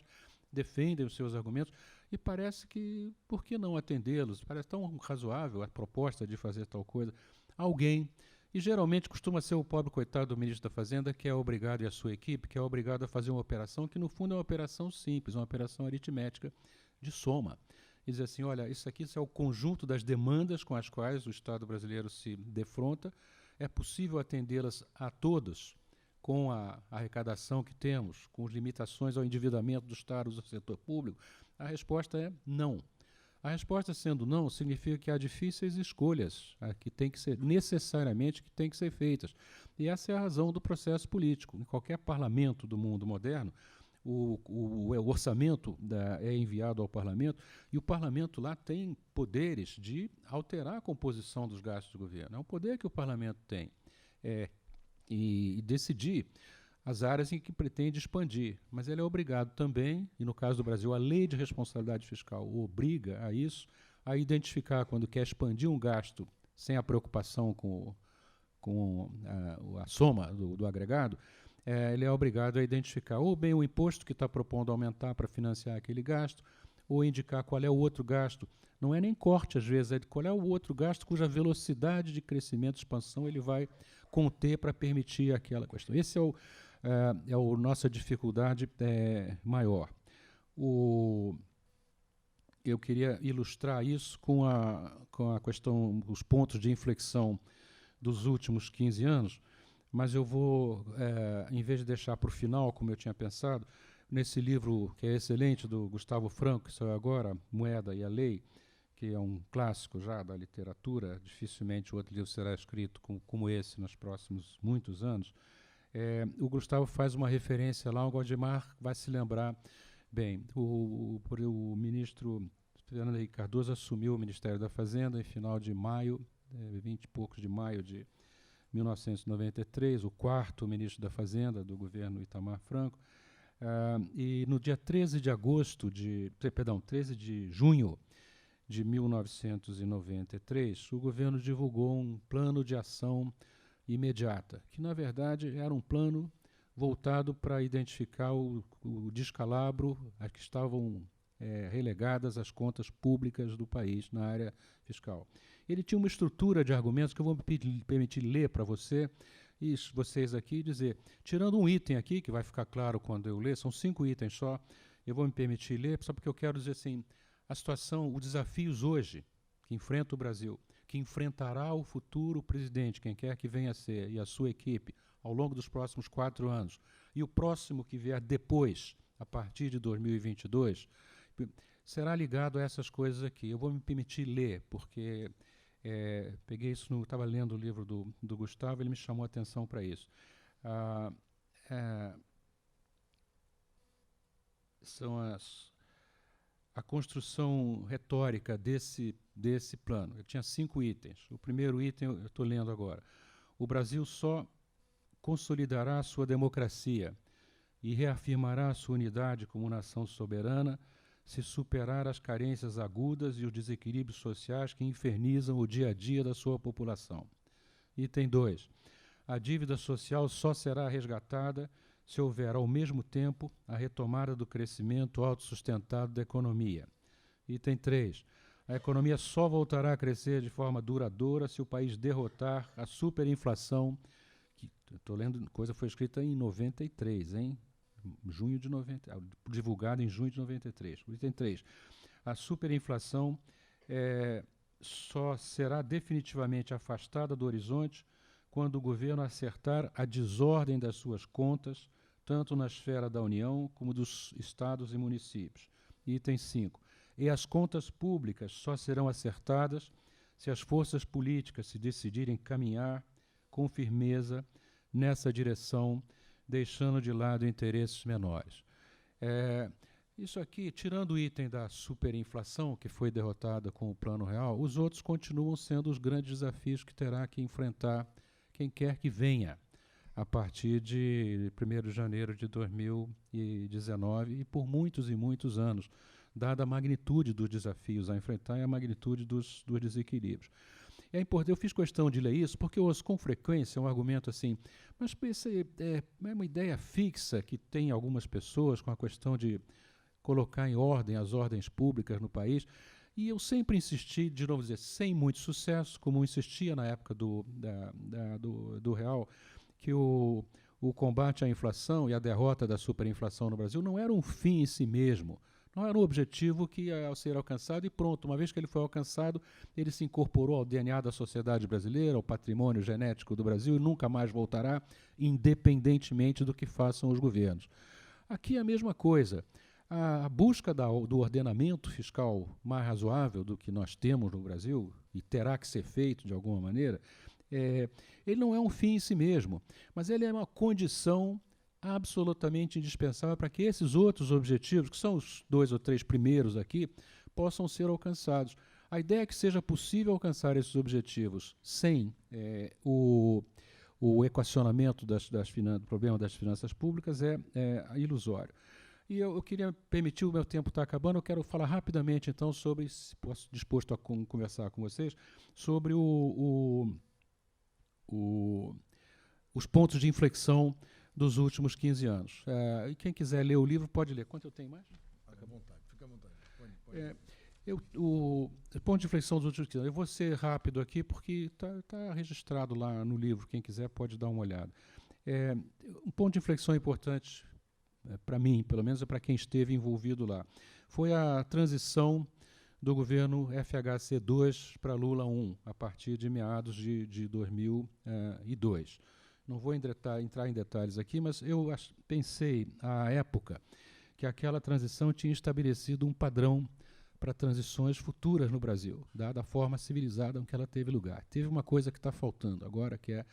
defendem os seus argumentos, e parece que, por que não atendê-los? Parece tão razoável a proposta de fazer tal coisa. Alguém, e geralmente costuma ser o pobre coitado do ministro da Fazenda, que é obrigado, e a sua equipe, que é obrigado a fazer uma operação que, no fundo, é uma operação simples, uma operação aritmética de soma. E dizer assim, olha, isso é o conjunto das demandas com as quais o Estado brasileiro se defronta, é possível atendê-las a todos com a arrecadação que temos, com as limitações ao endividamento do Estado do setor público? A resposta é não. A resposta sendo não, significa que há difíceis escolhas que tem que ser, necessariamente, que têm que ser feitas. E essa é a razão do processo político. Em qualquer parlamento do mundo moderno, o orçamento é enviado ao parlamento, e o parlamento lá tem poderes de alterar a composição dos gastos do governo. É um poder que o parlamento tem. E decidir as áreas em que pretende expandir. Mas ele é obrigado também, e no caso do Brasil, a Lei de Responsabilidade Fiscal o obriga a isso, a identificar quando quer expandir um gasto sem a preocupação com a soma do agregado, ele é obrigado a identificar ou bem o imposto que está propondo aumentar para financiar aquele gasto, ou indicar qual é o outro gasto. Não é nem corte, às vezes, é qual é o outro gasto cuja velocidade de crescimento e expansão ele vai conter para permitir aquela questão. Esse é a nossa dificuldade maior. Eu queria ilustrar isso com a questão, os pontos de inflexão dos últimos 15 anos, mas eu vou, em vez de deixar para o final, como eu tinha pensado, nesse livro que é excelente, do Gustavo Franco, que saiu agora, Moeda e a Lei, que é um clássico já da literatura, dificilmente outro livro será escrito como esse nos próximos muitos anos. O Gustavo faz uma referência lá, o Gondimar vai se lembrar bem. O ministro Fernando Henrique Cardoso assumiu o Ministério da Fazenda em final de maio, 20 e poucos de maio de 1993, o quarto ministro da Fazenda do governo Itamar Franco, e no dia 13 de junho de 1993, o governo divulgou um plano de ação imediata, que na verdade era um plano voltado para identificar o descalabro a que estavam relegadas às contas públicas do país na área fiscal. Ele tinha uma estrutura de argumentos que eu vou me permitir ler para você e vocês aqui dizer, tirando um item aqui, que vai ficar claro quando eu ler, são 5 itens só, eu vou me permitir ler, só porque eu quero dizer assim, a situação, os desafios hoje que enfrenta o Brasil, que enfrentará o futuro presidente, quem quer que venha a ser, e a sua equipe, ao longo dos próximos 4 anos, e o próximo que vier depois, a partir de 2022, será ligado a essas coisas aqui. Eu vou me permitir ler, porque peguei isso, estava lendo o livro do Gustavo, ele me chamou a atenção para isso. São a construção retórica desse plano. Ele tinha 5 itens. O primeiro item eu estou lendo agora. O Brasil só consolidará a sua democracia e reafirmará a sua unidade como nação soberana se superar as carências agudas e os desequilíbrios sociais que infernizam o dia a dia da sua população. Item 2. A dívida social só será resgatada se houver, ao mesmo tempo, a retomada do crescimento autossustentado da economia. Item 3. A economia só voltará a crescer de forma duradoura se o país derrotar a superinflação, que, estou lendo, coisa foi escrita em 93, hein? Junho de 90, divulgado em junho de 93. Item 3. A superinflação só será definitivamente afastada do horizonte quando o governo acertar a desordem das suas contas, tanto na esfera da União como dos estados e municípios. Item 5. E as contas públicas só serão acertadas se as forças políticas se decidirem caminhar com firmeza nessa direção, deixando de lado interesses menores. Isso aqui, tirando o item da superinflação, que foi derrotada com o Plano Real, os outros continuam sendo os grandes desafios que terá que enfrentar quem quer que venha a partir de 1º de janeiro de 2019 e por muitos e muitos anos, dada a magnitude dos desafios a enfrentar e a magnitude dos desequilíbrios. É importante, eu fiz questão de ler isso porque eu ouço com frequência um argumento assim, mas esse é uma ideia fixa que tem algumas pessoas com a questão de colocar em ordem as ordens públicas no país, e eu sempre insisti, de novo dizer, sem muito sucesso, como insistia na época do Real, que o combate à inflação e a derrota da superinflação no Brasil não era um fim em si mesmo, não era um objetivo que ia ser alcançado e pronto. Uma vez que ele foi alcançado, ele se incorporou ao DNA da sociedade brasileira, ao patrimônio genético do Brasil e nunca mais voltará, independentemente do que façam os governos. Aqui é a mesma coisa. A busca do ordenamento fiscal mais razoável do que nós temos no Brasil, e terá que ser feito de alguma maneira, ele não é um fim em si mesmo, mas ele é uma condição absolutamente indispensável para que esses outros objetivos, que são os 2 ou 3 primeiros aqui, possam ser alcançados. A ideia é que seja possível alcançar esses objetivos sem o equacionamento do problema das finanças públicas é ilusório. E eu queria permitir, o meu tempo está acabando, eu quero falar rapidamente, então, sobre, se posso, disposto a conversar com vocês, sobre os pontos de inflexão dos últimos 15 anos. E quem quiser ler o livro, pode ler. Quanto eu tenho mais? Fica à vontade, fica à vontade. O ponto de inflexão dos últimos 15 anos. Eu vou ser rápido aqui, porque está registrado lá no livro. Quem quiser pode dar uma olhada. Um ponto de inflexão importante, para mim, pelo menos, é para quem esteve envolvido lá, foi a transição do governo FHC-2 para Lula 1, a partir de meados de 2002. Não vou entrar em detalhes aqui, mas eu pensei, à época, que aquela transição tinha estabelecido um padrão para transições futuras no Brasil, dada a forma civilizada em que ela teve lugar. Teve uma coisa que está faltando agora, que é,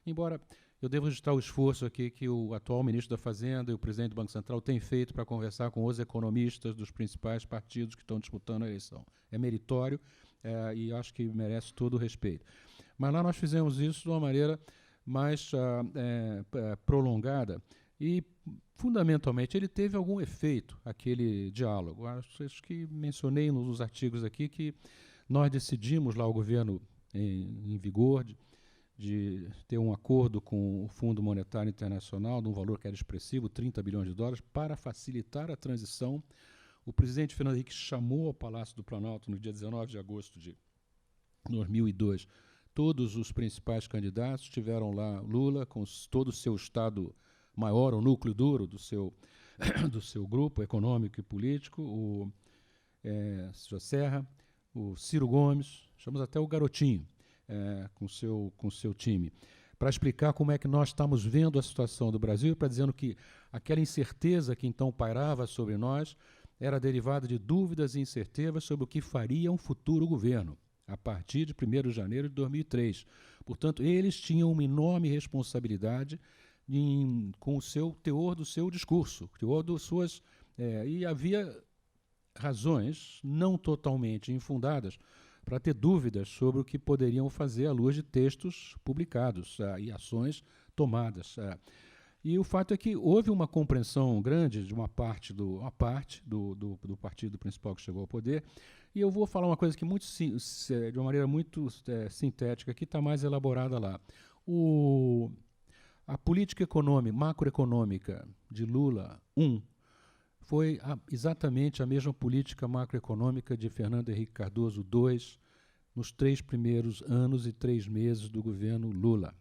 embora eu devo registrar o esforço aqui que o atual ministro da Fazenda e o presidente do Banco Central têm feito para conversar com os economistas dos principais partidos que estão disputando a eleição. É meritório e acho que merece todo o respeito. Mas lá nós fizemos isso de uma maneira mais prolongada e, fundamentalmente, ele teve algum efeito, aquele diálogo. Acho que mencionei nos artigos aqui que nós decidimos lá, o governo em vigor, de ter um acordo com o Fundo Monetário Internacional, de um valor que era expressivo, 30 bilhões de dólares, para facilitar a transição. O presidente Fernando Henrique chamou ao Palácio do Planalto, no dia 19 de agosto de 2002, todos os principais candidatos. Tiveram lá Lula, com todo o seu estado maior, o núcleo duro do seu grupo econômico e político, o José Serra, o Ciro Gomes, chamamos até o Garotinho, com seu time, para explicar como é que nós estamos vendo a situação do Brasil e para dizendo que aquela incerteza que então pairava sobre nós era derivada de dúvidas e incertezas sobre o que faria um futuro governo, a partir de 1º de janeiro de 2003. Portanto, eles tinham uma enorme responsabilidade com o seu teor do seu discurso, teor das suas... e havia razões não totalmente infundadas para ter dúvidas sobre o que poderiam fazer à luz de textos publicados e ações tomadas. E o fato é que houve uma compreensão grande de uma parte do partido principal que chegou ao poder, e eu vou falar uma coisa que de uma maneira muito sintética, que está mais elaborada lá. A política macroeconômica de Lula I foi exatamente a mesma política macroeconômica de Fernando Henrique Cardoso II nos 3 primeiros anos e 3 meses do governo Lula.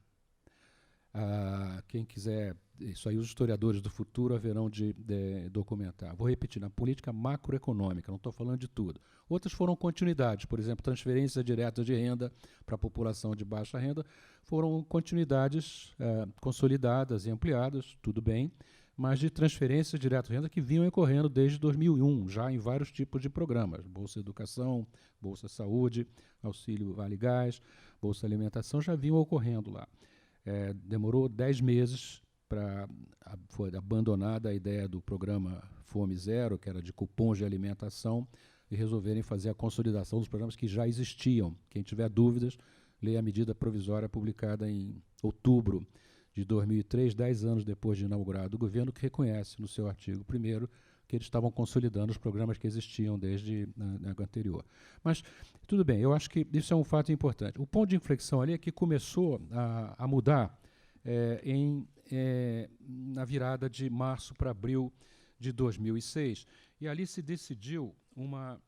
Quem quiser, isso aí os historiadores do futuro haverão de documentar. Vou repetir, na política macroeconômica, não estou falando de tudo. Outras foram continuidades, por exemplo, transferências diretas de renda para a população de baixa renda, foram continuidades consolidadas e ampliadas, tudo bem, mas de transferências diretas de renda que vinham ocorrendo desde 2001, já em vários tipos de programas, Bolsa Educação, Bolsa Saúde, Auxílio Vale Gás, Bolsa Alimentação, já vinham ocorrendo lá. Demorou 10 meses para foi abandonada a ideia do programa Fome Zero, que era de cupons de alimentação, e resolverem fazer a consolidação dos programas que já existiam. Quem tiver dúvidas, leia a medida provisória publicada em outubro de 2003, 10 anos depois de inaugurado o governo, que reconhece no seu artigo 1º que eles estavam consolidando os programas que existiam desde a anterior. Mas, tudo bem, eu acho que isso é um fato importante. O ponto de inflexão ali é que começou a mudar na virada de março para abril de 2006, e ali se decidiu uma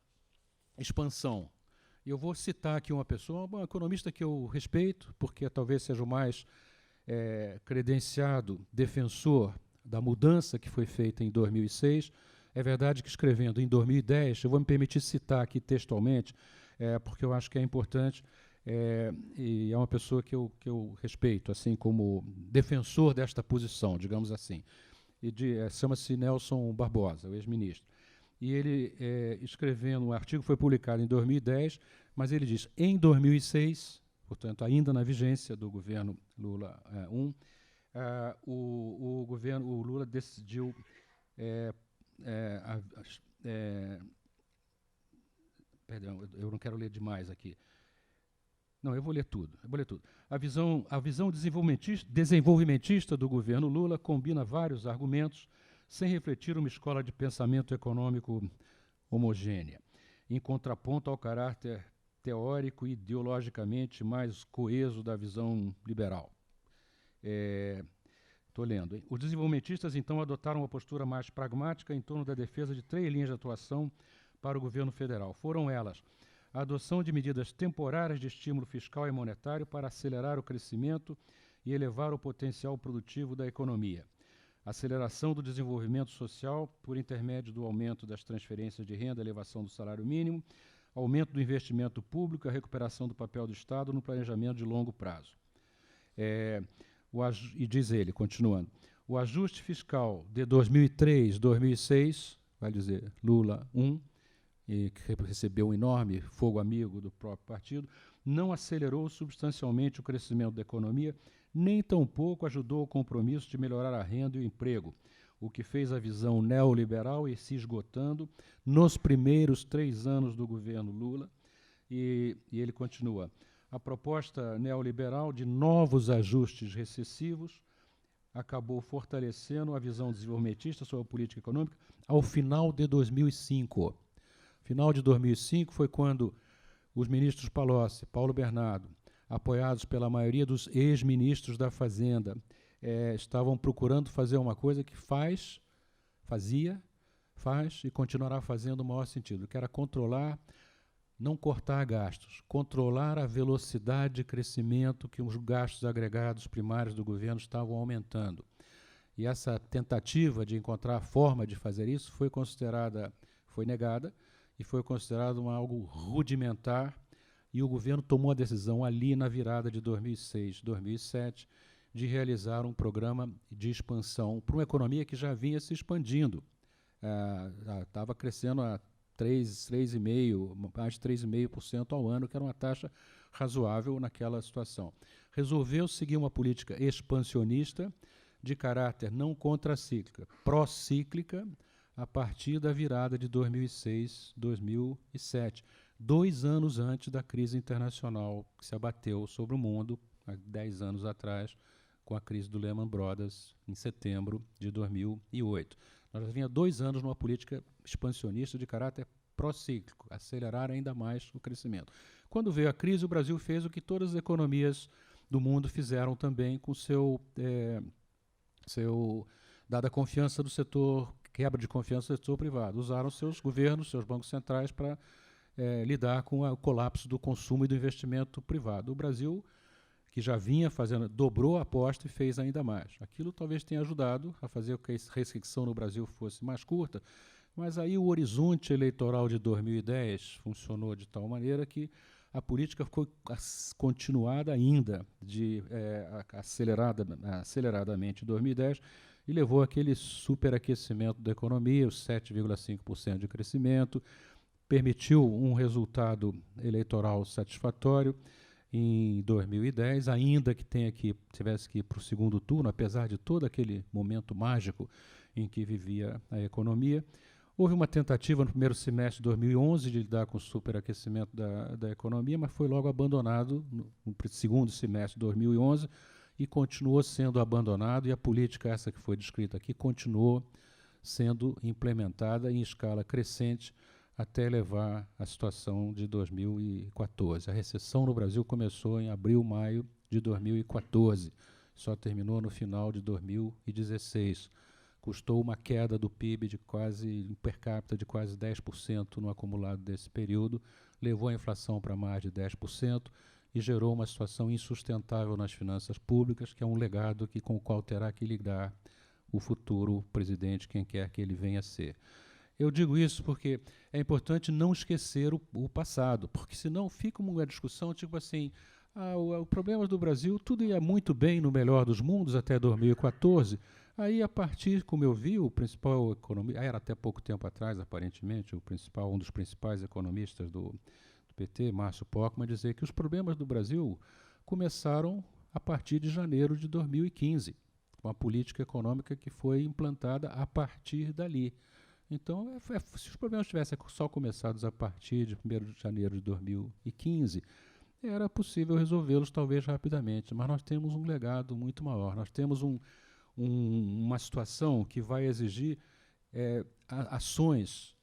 expansão. Eu vou citar aqui uma pessoa, um economista que eu respeito, porque talvez seja o mais credenciado defensor da mudança que foi feita em 2006. É verdade que escrevendo em 2010, eu vou me permitir citar aqui textualmente, porque eu acho que é importante, e é uma pessoa que eu respeito, assim, como defensor desta posição, digamos assim. Chama-se Nelson Barbosa, o ex-ministro. E ele, escrevendo um artigo, foi publicado em 2010, mas ele diz, em 2006, portanto, ainda na vigência do governo Lula I, o Lula decidiu... perdão, eu não quero ler demais aqui. Não, eu vou ler tudo. A visão desenvolvimentista do governo Lula combina vários argumentos sem refletir uma escola de pensamento econômico homogênea, em contraponto ao caráter teórico e ideologicamente mais coeso da visão liberal. Estou lendo. Os desenvolvimentistas, então, adotaram uma postura mais pragmática em torno da defesa de 3 linhas de atuação para o governo federal. Foram elas: a adoção de medidas temporárias de estímulo fiscal e monetário para acelerar o crescimento e elevar o potencial produtivo da economia, aceleração do desenvolvimento social por intermédio do aumento das transferências de renda, elevação do salário mínimo, aumento do investimento público e a recuperação do papel do Estado no planejamento de longo prazo. E diz ele, continuando, o ajuste fiscal de 2003, 2006, vai dizer Lula I, e que recebeu um enorme fogo amigo do próprio partido, não acelerou substancialmente o crescimento da economia, nem tampouco ajudou o compromisso de melhorar a renda e o emprego, o que fez a visão neoliberal ir se esgotando nos primeiros 3 anos do governo Lula. E ele continua, a proposta neoliberal de novos ajustes recessivos acabou fortalecendo a visão desenvolvimentista sobre a política econômica ao final de 2005. Final de 2005 foi quando os ministros Palocci, Paulo Bernardo, apoiados pela maioria dos ex-ministros da Fazenda, estavam procurando fazer uma coisa que fazia faz e continuará fazendo o maior sentido, que era controlar, não cortar gastos, controlar a velocidade de crescimento que os gastos agregados primários do governo estavam aumentando. E essa tentativa de encontrar a forma de fazer isso foi negada e foi considerado algo rudimentar, e o governo tomou a decisão ali na virada de 2006, 2007, de realizar um programa de expansão para uma economia que já vinha se expandindo. Estava crescendo a 3,5%, mais de 3,5% ao ano, que era uma taxa razoável naquela situação. Resolveu seguir uma política expansionista de caráter não contracíclica, pró-cíclica, a partir da virada de 2006, 2007, 2 anos antes da crise internacional que se abateu sobre o mundo, há 10 anos atrás, com a crise do Lehman Brothers, em setembro de 2008. Nós já vinha 2 anos numa política expansionista de caráter pró-cíclico, acelerar ainda mais o crescimento. Quando veio a crise, o Brasil fez o que todas as economias do mundo fizeram também, com dada a confiança do setor, quebra de confiança do setor privado. Usaram seus governos, seus bancos centrais para lidar com o colapso do consumo e do investimento privado. O Brasil, que já vinha fazendo, dobrou a aposta e fez ainda mais. Aquilo talvez tenha ajudado a fazer com que a reeleição no Brasil fosse mais curta, mas aí o horizonte eleitoral de 2010 funcionou de tal maneira que a política ficou continuada ainda aceleradamente em 2010 e levou àquele superaquecimento da economia, os 7,5% de crescimento, permitiu um resultado eleitoral satisfatório em 2010, ainda que tivesse que ir para o segundo turno, apesar de todo aquele momento mágico em que vivia a economia. Houve uma tentativa no primeiro semestre de 2011 de lidar com o superaquecimento da economia, mas foi logo abandonado no segundo semestre de 2011 e continuou sendo abandonado, e a política essa que foi descrita aqui continuou sendo implementada em escala crescente até levar à situação de 2014. A recessão no Brasil começou em abril, maio de 2014, só terminou no final de 2016. Custou uma queda do PIB per capita de quase 10% no acumulado desse período, levou a inflação para mais de 10% e gerou uma situação insustentável nas finanças públicas, que é um legado com o qual terá que lidar o futuro presidente, quem quer que ele venha a ser. Eu digo isso porque é importante não esquecer o passado, porque senão fica uma discussão tipo assim, o problema do Brasil, tudo ia muito bem no melhor dos mundos até 2014, aí a partir, como eu vi, o principal economista, era até pouco tempo atrás, aparentemente, um dos principais economistas do PT, Márcio Pockmann, dizer que os problemas do Brasil começaram a partir de janeiro de 2015, com a política econômica que foi implantada a partir dali. Então, se os problemas tivessem só começado a partir de 1º de janeiro de 2015, era possível resolvê-los talvez rapidamente, mas nós temos um legado muito maior. Nós temos uma situação que vai exigir ações,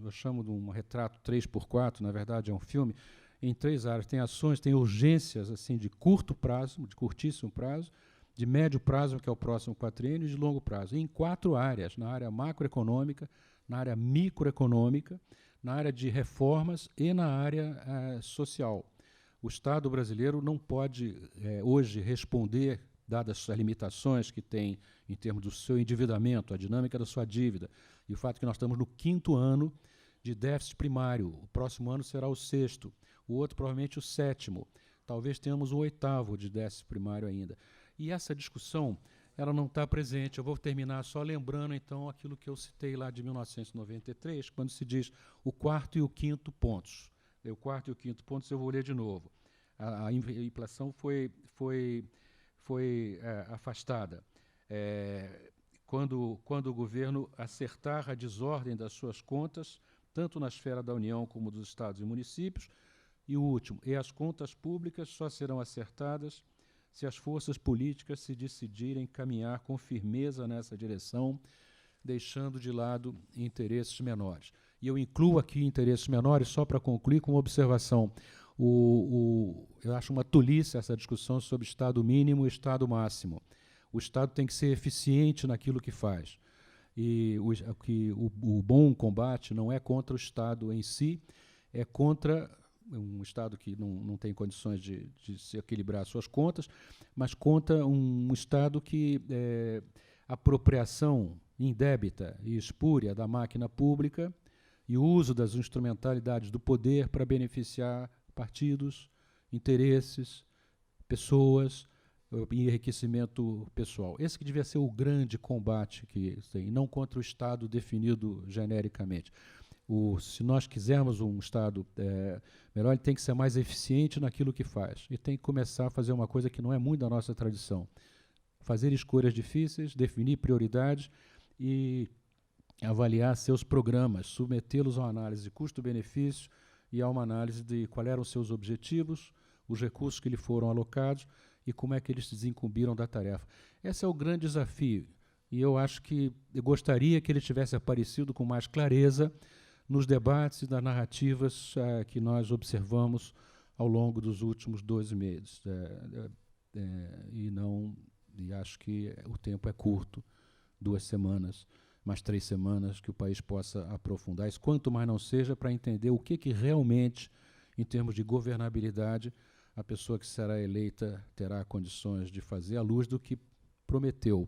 eu chamo de um retrato 3x4, na verdade é um filme, em 3 áreas. Tem ações, tem urgências assim, de curto prazo, de curtíssimo prazo, de médio prazo, que é o próximo quatriênio, e de longo prazo. E em 4 áreas, na área macroeconômica, na área microeconômica, na área de reformas e na área social. O Estado brasileiro não pode hoje responder, dadas as limitações que tem em termos do seu endividamento, a dinâmica da sua dívida, e o fato que nós estamos no 5º ano de déficit primário, o próximo ano será o 6º, o outro provavelmente o 7º, talvez tenhamos o 8º de déficit primário ainda. E essa discussão, ela não está presente. Eu vou terminar só lembrando, então, aquilo que eu citei lá de 1993, quando se diz o 4º e o 5º pontos. O 4º e o 5º pontos eu vou ler de novo. A inflação foi afastada. Quando o governo acertar a desordem das suas contas, tanto na esfera da União como dos estados e municípios. E o último, as contas públicas só serão acertadas se as forças políticas se decidirem caminhar com firmeza nessa direção, deixando de lado interesses menores. E eu incluo aqui interesses menores só para concluir com uma observação. Eu acho uma tolice essa discussão sobre Estado mínimo e Estado máximo. O Estado tem que ser eficiente naquilo que faz. E o bom combate não é contra o Estado em si, é contra um Estado que não tem condições de se equilibrar suas contas, mas contra um Estado que apropriação indébita e espúria da máquina pública e o uso das instrumentalidades do poder para beneficiar partidos, interesses, pessoas e enriquecimento pessoal. Esse que devia ser o grande combate que tem, não contra o Estado definido genericamente. Se nós quisermos um Estado melhor, ele tem que ser mais eficiente naquilo que faz. E tem que começar a fazer uma coisa que não é muito da nossa tradição. Fazer escolhas difíceis, definir prioridades e avaliar seus programas, submetê-los a uma análise de custo-benefício e a uma análise de quais eram os seus objetivos, os recursos que lhe foram alocados e como é que eles se desincumbiram da tarefa. Esse é o grande desafio. E eu acho que eu gostaria que ele tivesse aparecido com mais clareza nos debates e nas narrativas que nós observamos ao longo dos últimos 12 meses. E acho que o tempo é curto, 2 semanas, mais 3 semanas, que o país possa aprofundar isso, quanto mais não seja para entender o que realmente, em termos de governabilidade, a pessoa que será eleita terá condições de fazer à luz do que prometeu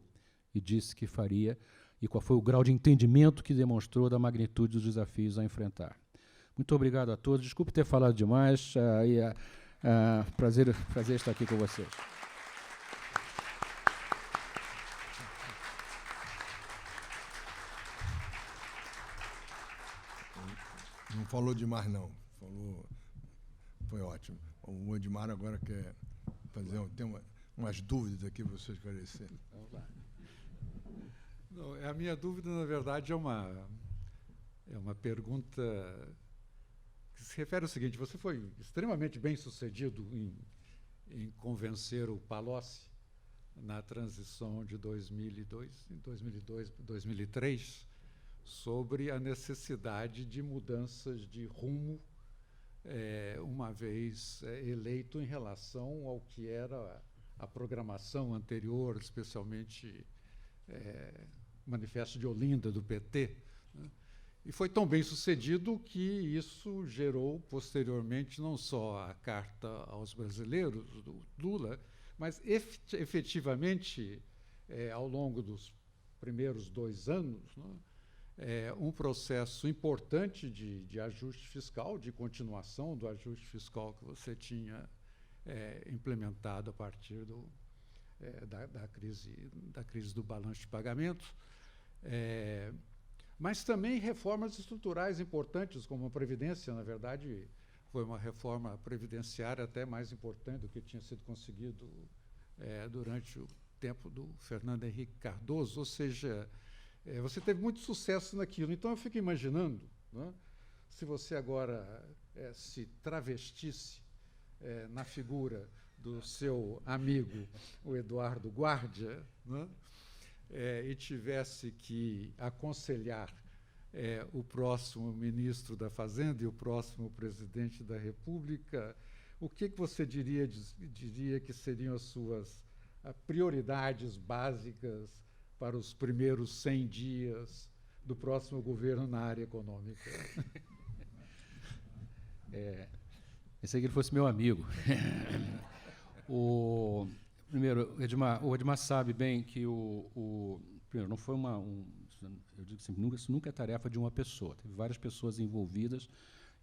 e disse que faria, e qual foi o grau de entendimento que demonstrou da magnitude dos desafios a enfrentar. Muito obrigado a todos. Desculpe ter falado demais. Prazer estar aqui com vocês. Não falou demais, não. Foi ótimo. O Edmar agora quer fazer tem umas dúvidas aqui para você esclarecer. Vamos lá. Não, a minha dúvida, na verdade, é uma pergunta que se refere ao seguinte: você foi extremamente bem-sucedido em convencer o Palocci na transição de 2003 sobre a necessidade de mudanças de rumo, uma vez eleito, em relação ao que era a programação anterior, especialmente Manifesto de Olinda, do PT, né? E foi tão bem sucedido que isso gerou, posteriormente, não só a Carta aos Brasileiros, do Lula, mas efetivamente, ao longo dos primeiros 2 anos, né, um processo importante de ajuste fiscal, de continuação do ajuste fiscal que você tinha implementado a partir da crise do balanço de pagamentos, mas também reformas estruturais importantes, como a Previdência. Na verdade, foi uma reforma previdenciária até mais importante do que tinha sido conseguido durante o tempo do Fernando Henrique Cardoso, ou seja, você teve muito sucesso naquilo. Então, eu fico imaginando, né, se você agora se travestisse na figura do seu amigo, o Eduardo Guardia, né, e tivesse que aconselhar o próximo ministro da Fazenda e o próximo presidente da República, o que você diria que seriam as suas prioridades básicas para os primeiros 100 dias do próximo governo na área econômica? Pensei que ele fosse meu amigo. Primeiro, o Edmar sabe bem que primeiro, não foi eu digo sempre, isso nunca é tarefa de uma pessoa. Teve várias pessoas envolvidas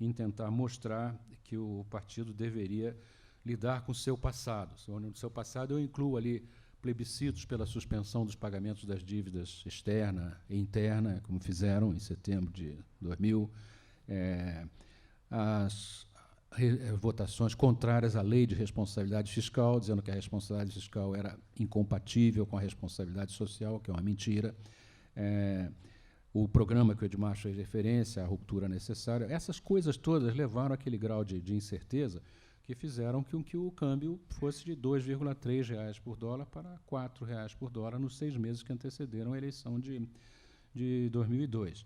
em tentar mostrar que o partido deveria lidar com o seu passado. No seu passado eu incluo ali plebiscitos pela suspensão dos pagamentos das dívidas externa e interna, como fizeram em setembro de 2000, as votações contrárias à lei de responsabilidade fiscal, dizendo que a responsabilidade fiscal era incompatível com a responsabilidade social, que é uma mentira. O programa que o Edmar fez referência, a ruptura necessária, essas coisas todas levaram àquele grau de incerteza que fizeram com que o câmbio fosse de R$ 2,3 por dólar para R$ 4 por dólar nos 6 meses que antecederam a eleição de 2002.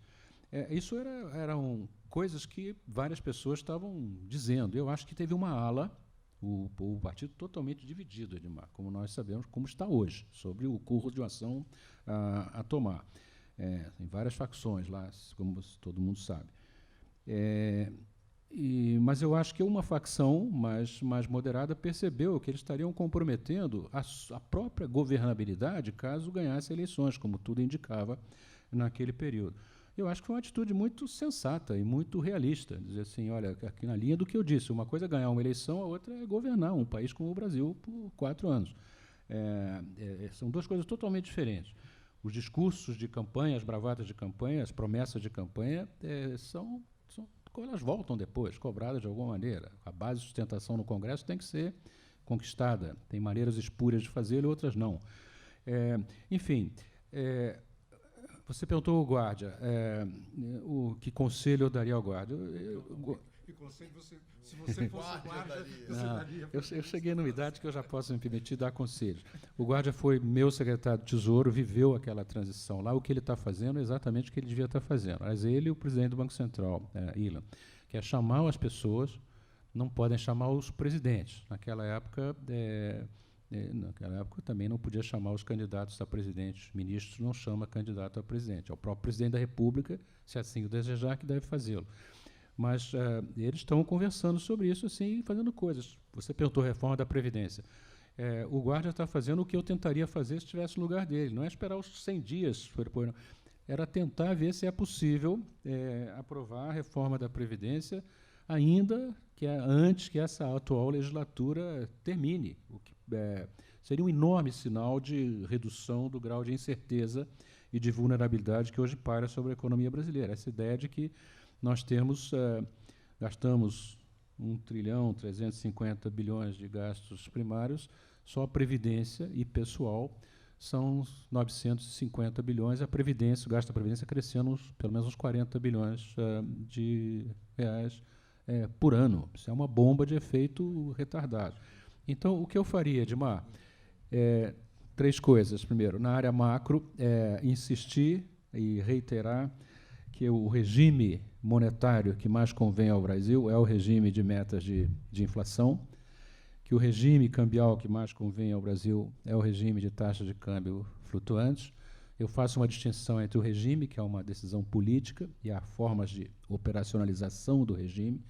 Isso eram coisas que várias pessoas estavam dizendo. Eu acho que teve uma ala, o partido totalmente dividido, Edmar, como nós sabemos, como está hoje, sobre o curso de ação a tomar. em várias facções lá, como todo mundo sabe. Mas eu acho que uma facção mais moderada percebeu que eles estariam comprometendo a própria governabilidade caso ganhasse eleições, como tudo indicava naquele período. Eu acho que foi uma atitude muito sensata e muito realista, dizer assim, olha, aqui na linha do que eu disse, uma coisa é ganhar uma eleição, a outra é governar um país como o Brasil por 4 anos. São duas coisas totalmente diferentes. Os discursos de campanha, as bravatas de campanha, as promessas de campanha elas voltam depois, cobradas de alguma maneira. A base de sustentação no Congresso tem que ser conquistada. Tem maneiras espúrias de fazê-lo e outras não. Enfim, você perguntou ao Guardia, que conselho eu daria ao Guardia? Que conselho se você fosse Guardia, você daria? Eu cheguei numa idade que eu já posso me permitir dar conselhos. O Guardia foi meu secretário de Tesouro, viveu aquela transição lá. O que ele está fazendo é exatamente o que ele devia estar fazendo. Mas ele e o presidente do Banco Central, Ilan, que é chamar as pessoas, não podem chamar os presidentes. Naquela época também não podia chamar os candidatos a presidente. Ministros não chama candidato a presidente. É o próprio presidente da República, se assim o desejar, que deve fazê-lo. Mas eles estão conversando sobre isso, assim, fazendo coisas. Você perguntou a reforma da Previdência. O Guardia está fazendo o que eu tentaria fazer se estivesse no lugar dele. Não é esperar os 100 dias, não. Era tentar ver se é possível aprovar a reforma da Previdência ainda antes que essa atual legislatura termine, o que seria um enorme sinal de redução do grau de incerteza e de vulnerabilidade que hoje paira sobre a economia brasileira. Essa ideia de que nós gastamos 1,350 trilhão de gastos primários, só a Previdência e pessoal são 950 bilhões, a Previdência, o gasto da Previdência crescendo pelo menos uns 40 bilhões de reais por ano. Isso é uma bomba de efeito retardado. Então, o que eu faria, Edmar? 3 coisas. Primeiro, na área macro, insistir e reiterar que o regime monetário que mais convém ao Brasil é o regime de metas de inflação, que o regime cambial que mais convém ao Brasil é o regime de taxa de câmbio flutuantes. Eu faço uma distinção entre o regime, que é uma decisão política, e as formas de operacionalização do regime,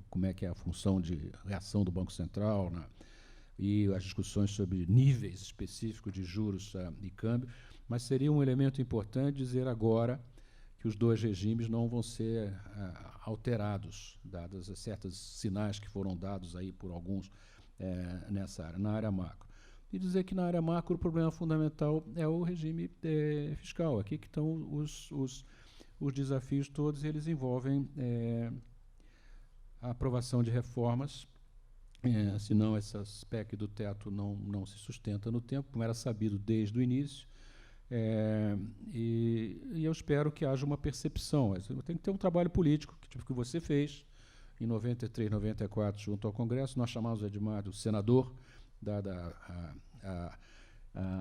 como é que é a função de reação do Banco Central, e as discussões sobre níveis específicos de juros e câmbio, mas seria um elemento importante dizer agora que os 2 regimes não vão ser alterados, dadas certos sinais que foram dados aí por alguns nessa área, na área macro. E dizer que na área macro o problema fundamental é o regime fiscal. Aqui que estão os desafios todos, eles envolvem a aprovação de reformas, senão essa PEC do teto não se sustenta no tempo, como era sabido desde o início. E eu espero que haja uma percepção. Tem que ter um trabalho político, tipo que você fez em 93, 94, junto ao Congresso. Nós chamamos o Edmar de senador, dada a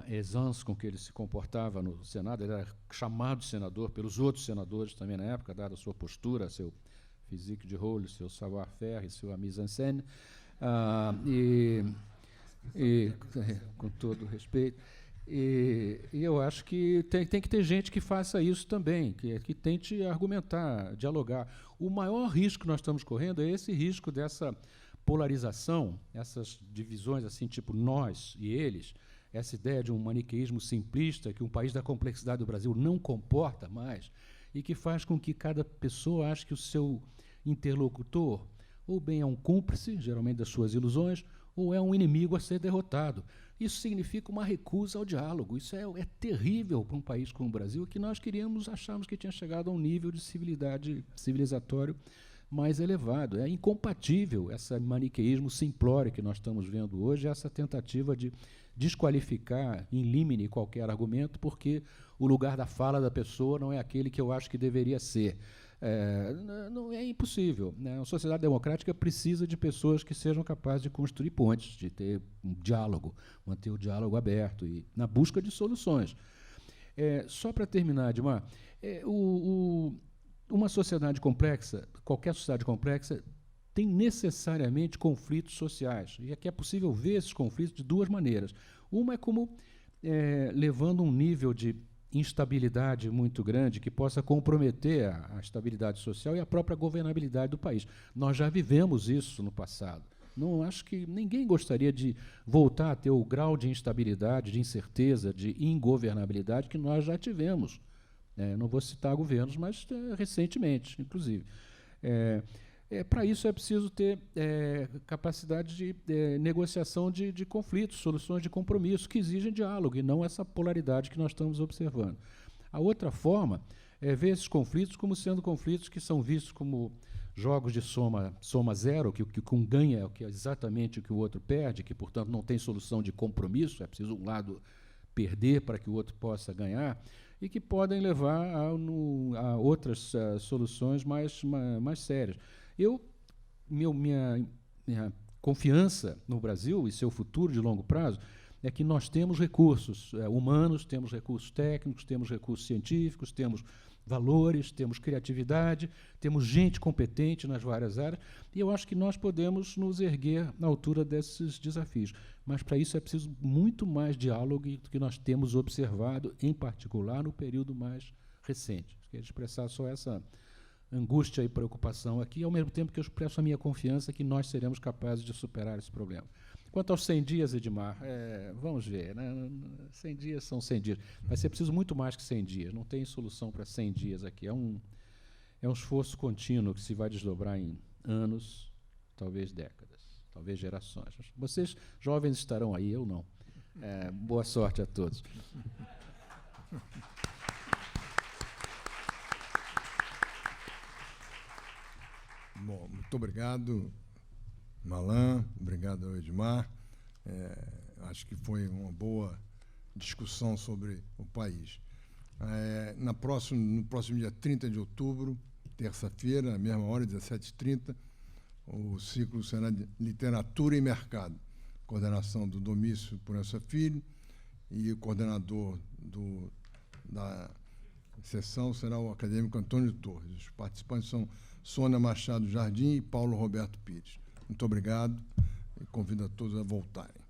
aisance com que ele se comportava no Senado. Ele era chamado de senador pelos outros senadores também na época, dada a sua postura, seu physique de rôle, seu savoir-faire, sua mise-en-scène. Com todo respeito. E eu acho que tem que ter gente que faça isso também, que tente argumentar, dialogar. O maior risco que nós estamos correndo é esse risco dessa polarização, essas divisões assim, tipo nós e eles, essa ideia de um maniqueísmo simplista que um país da complexidade do Brasil não comporta mais e que faz com que cada pessoa ache que o seu interlocutor ou bem é um cúmplice, geralmente das suas ilusões, ou é um inimigo a ser derrotado. Isso significa uma recusa ao diálogo. Isso é terrível para um país como o Brasil, que nós achamos que tinha chegado a um nível de civilizatório mais elevado. É incompatível esse maniqueísmo simplório que nós estamos vendo hoje, essa tentativa de desqualificar in limine qualquer argumento, porque o lugar da fala da pessoa não é aquele que eu acho que deveria ser. Não é impossível, né? A sociedade democrática precisa de pessoas que sejam capazes de construir pontes, de ter um diálogo, manter o diálogo aberto e na busca de soluções. Só para terminar, Edmar, uma sociedade complexa, qualquer sociedade complexa, tem necessariamente conflitos sociais. E aqui é possível ver esses conflitos de 2 maneiras. Uma é como levando um nível de instabilidade muito grande que possa comprometer a estabilidade social e a própria governabilidade do país. Nós já vivemos isso no passado. Não acho que ninguém gostaria de voltar a ter o grau de instabilidade, de incerteza, de ingovernabilidade que nós já tivemos. Não vou citar governos, mas recentemente, inclusive. Para isso é preciso ter capacidade de negociação de conflitos, soluções de compromisso, que exigem diálogo, e não essa polaridade que nós estamos observando. A outra forma é ver esses conflitos como sendo conflitos que são vistos como jogos de soma zero, que um ganha que é exatamente o que o outro perde, que, portanto, não tem solução de compromisso, é preciso um lado perder para que o outro possa ganhar, e que podem levar a outras soluções mais sérias. Minha confiança no Brasil e seu futuro de longo prazo é que nós temos recursos humanos, temos recursos técnicos, temos recursos científicos, temos valores, temos criatividade, temos gente competente nas várias áreas, e eu acho que nós podemos nos erguer à altura desses desafios. Mas, para isso, é preciso muito mais diálogo do que nós temos observado, em particular, no período mais recente. Quero expressar só essa angústia e preocupação aqui, ao mesmo tempo que eu expresso a minha confiança que nós seremos capazes de superar esse problema. Quanto aos 100 dias, Edmar, vamos ver, né? 100 dias são 100 dias. Vai ser preciso muito mais que 100 dias. Não tem solução para 100 dias aqui. É um esforço contínuo que se vai desdobrar em anos, talvez décadas, talvez gerações. Vocês, jovens, estarão aí, eu não. Boa sorte a todos. Bom, muito obrigado, Malan, obrigado ao Edmar. Acho que foi uma boa discussão sobre o país. No próximo dia 30 de outubro, terça-feira, à mesma hora, 17h30, o ciclo será de Literatura e Mercado, coordenação do Domício Proença Filho, e o coordenador da sessão será o acadêmico Antônio Torres. Os participantes são Sônia Machado Jardim e Paulo Roberto Pires. Muito obrigado e convido a todos a voltarem.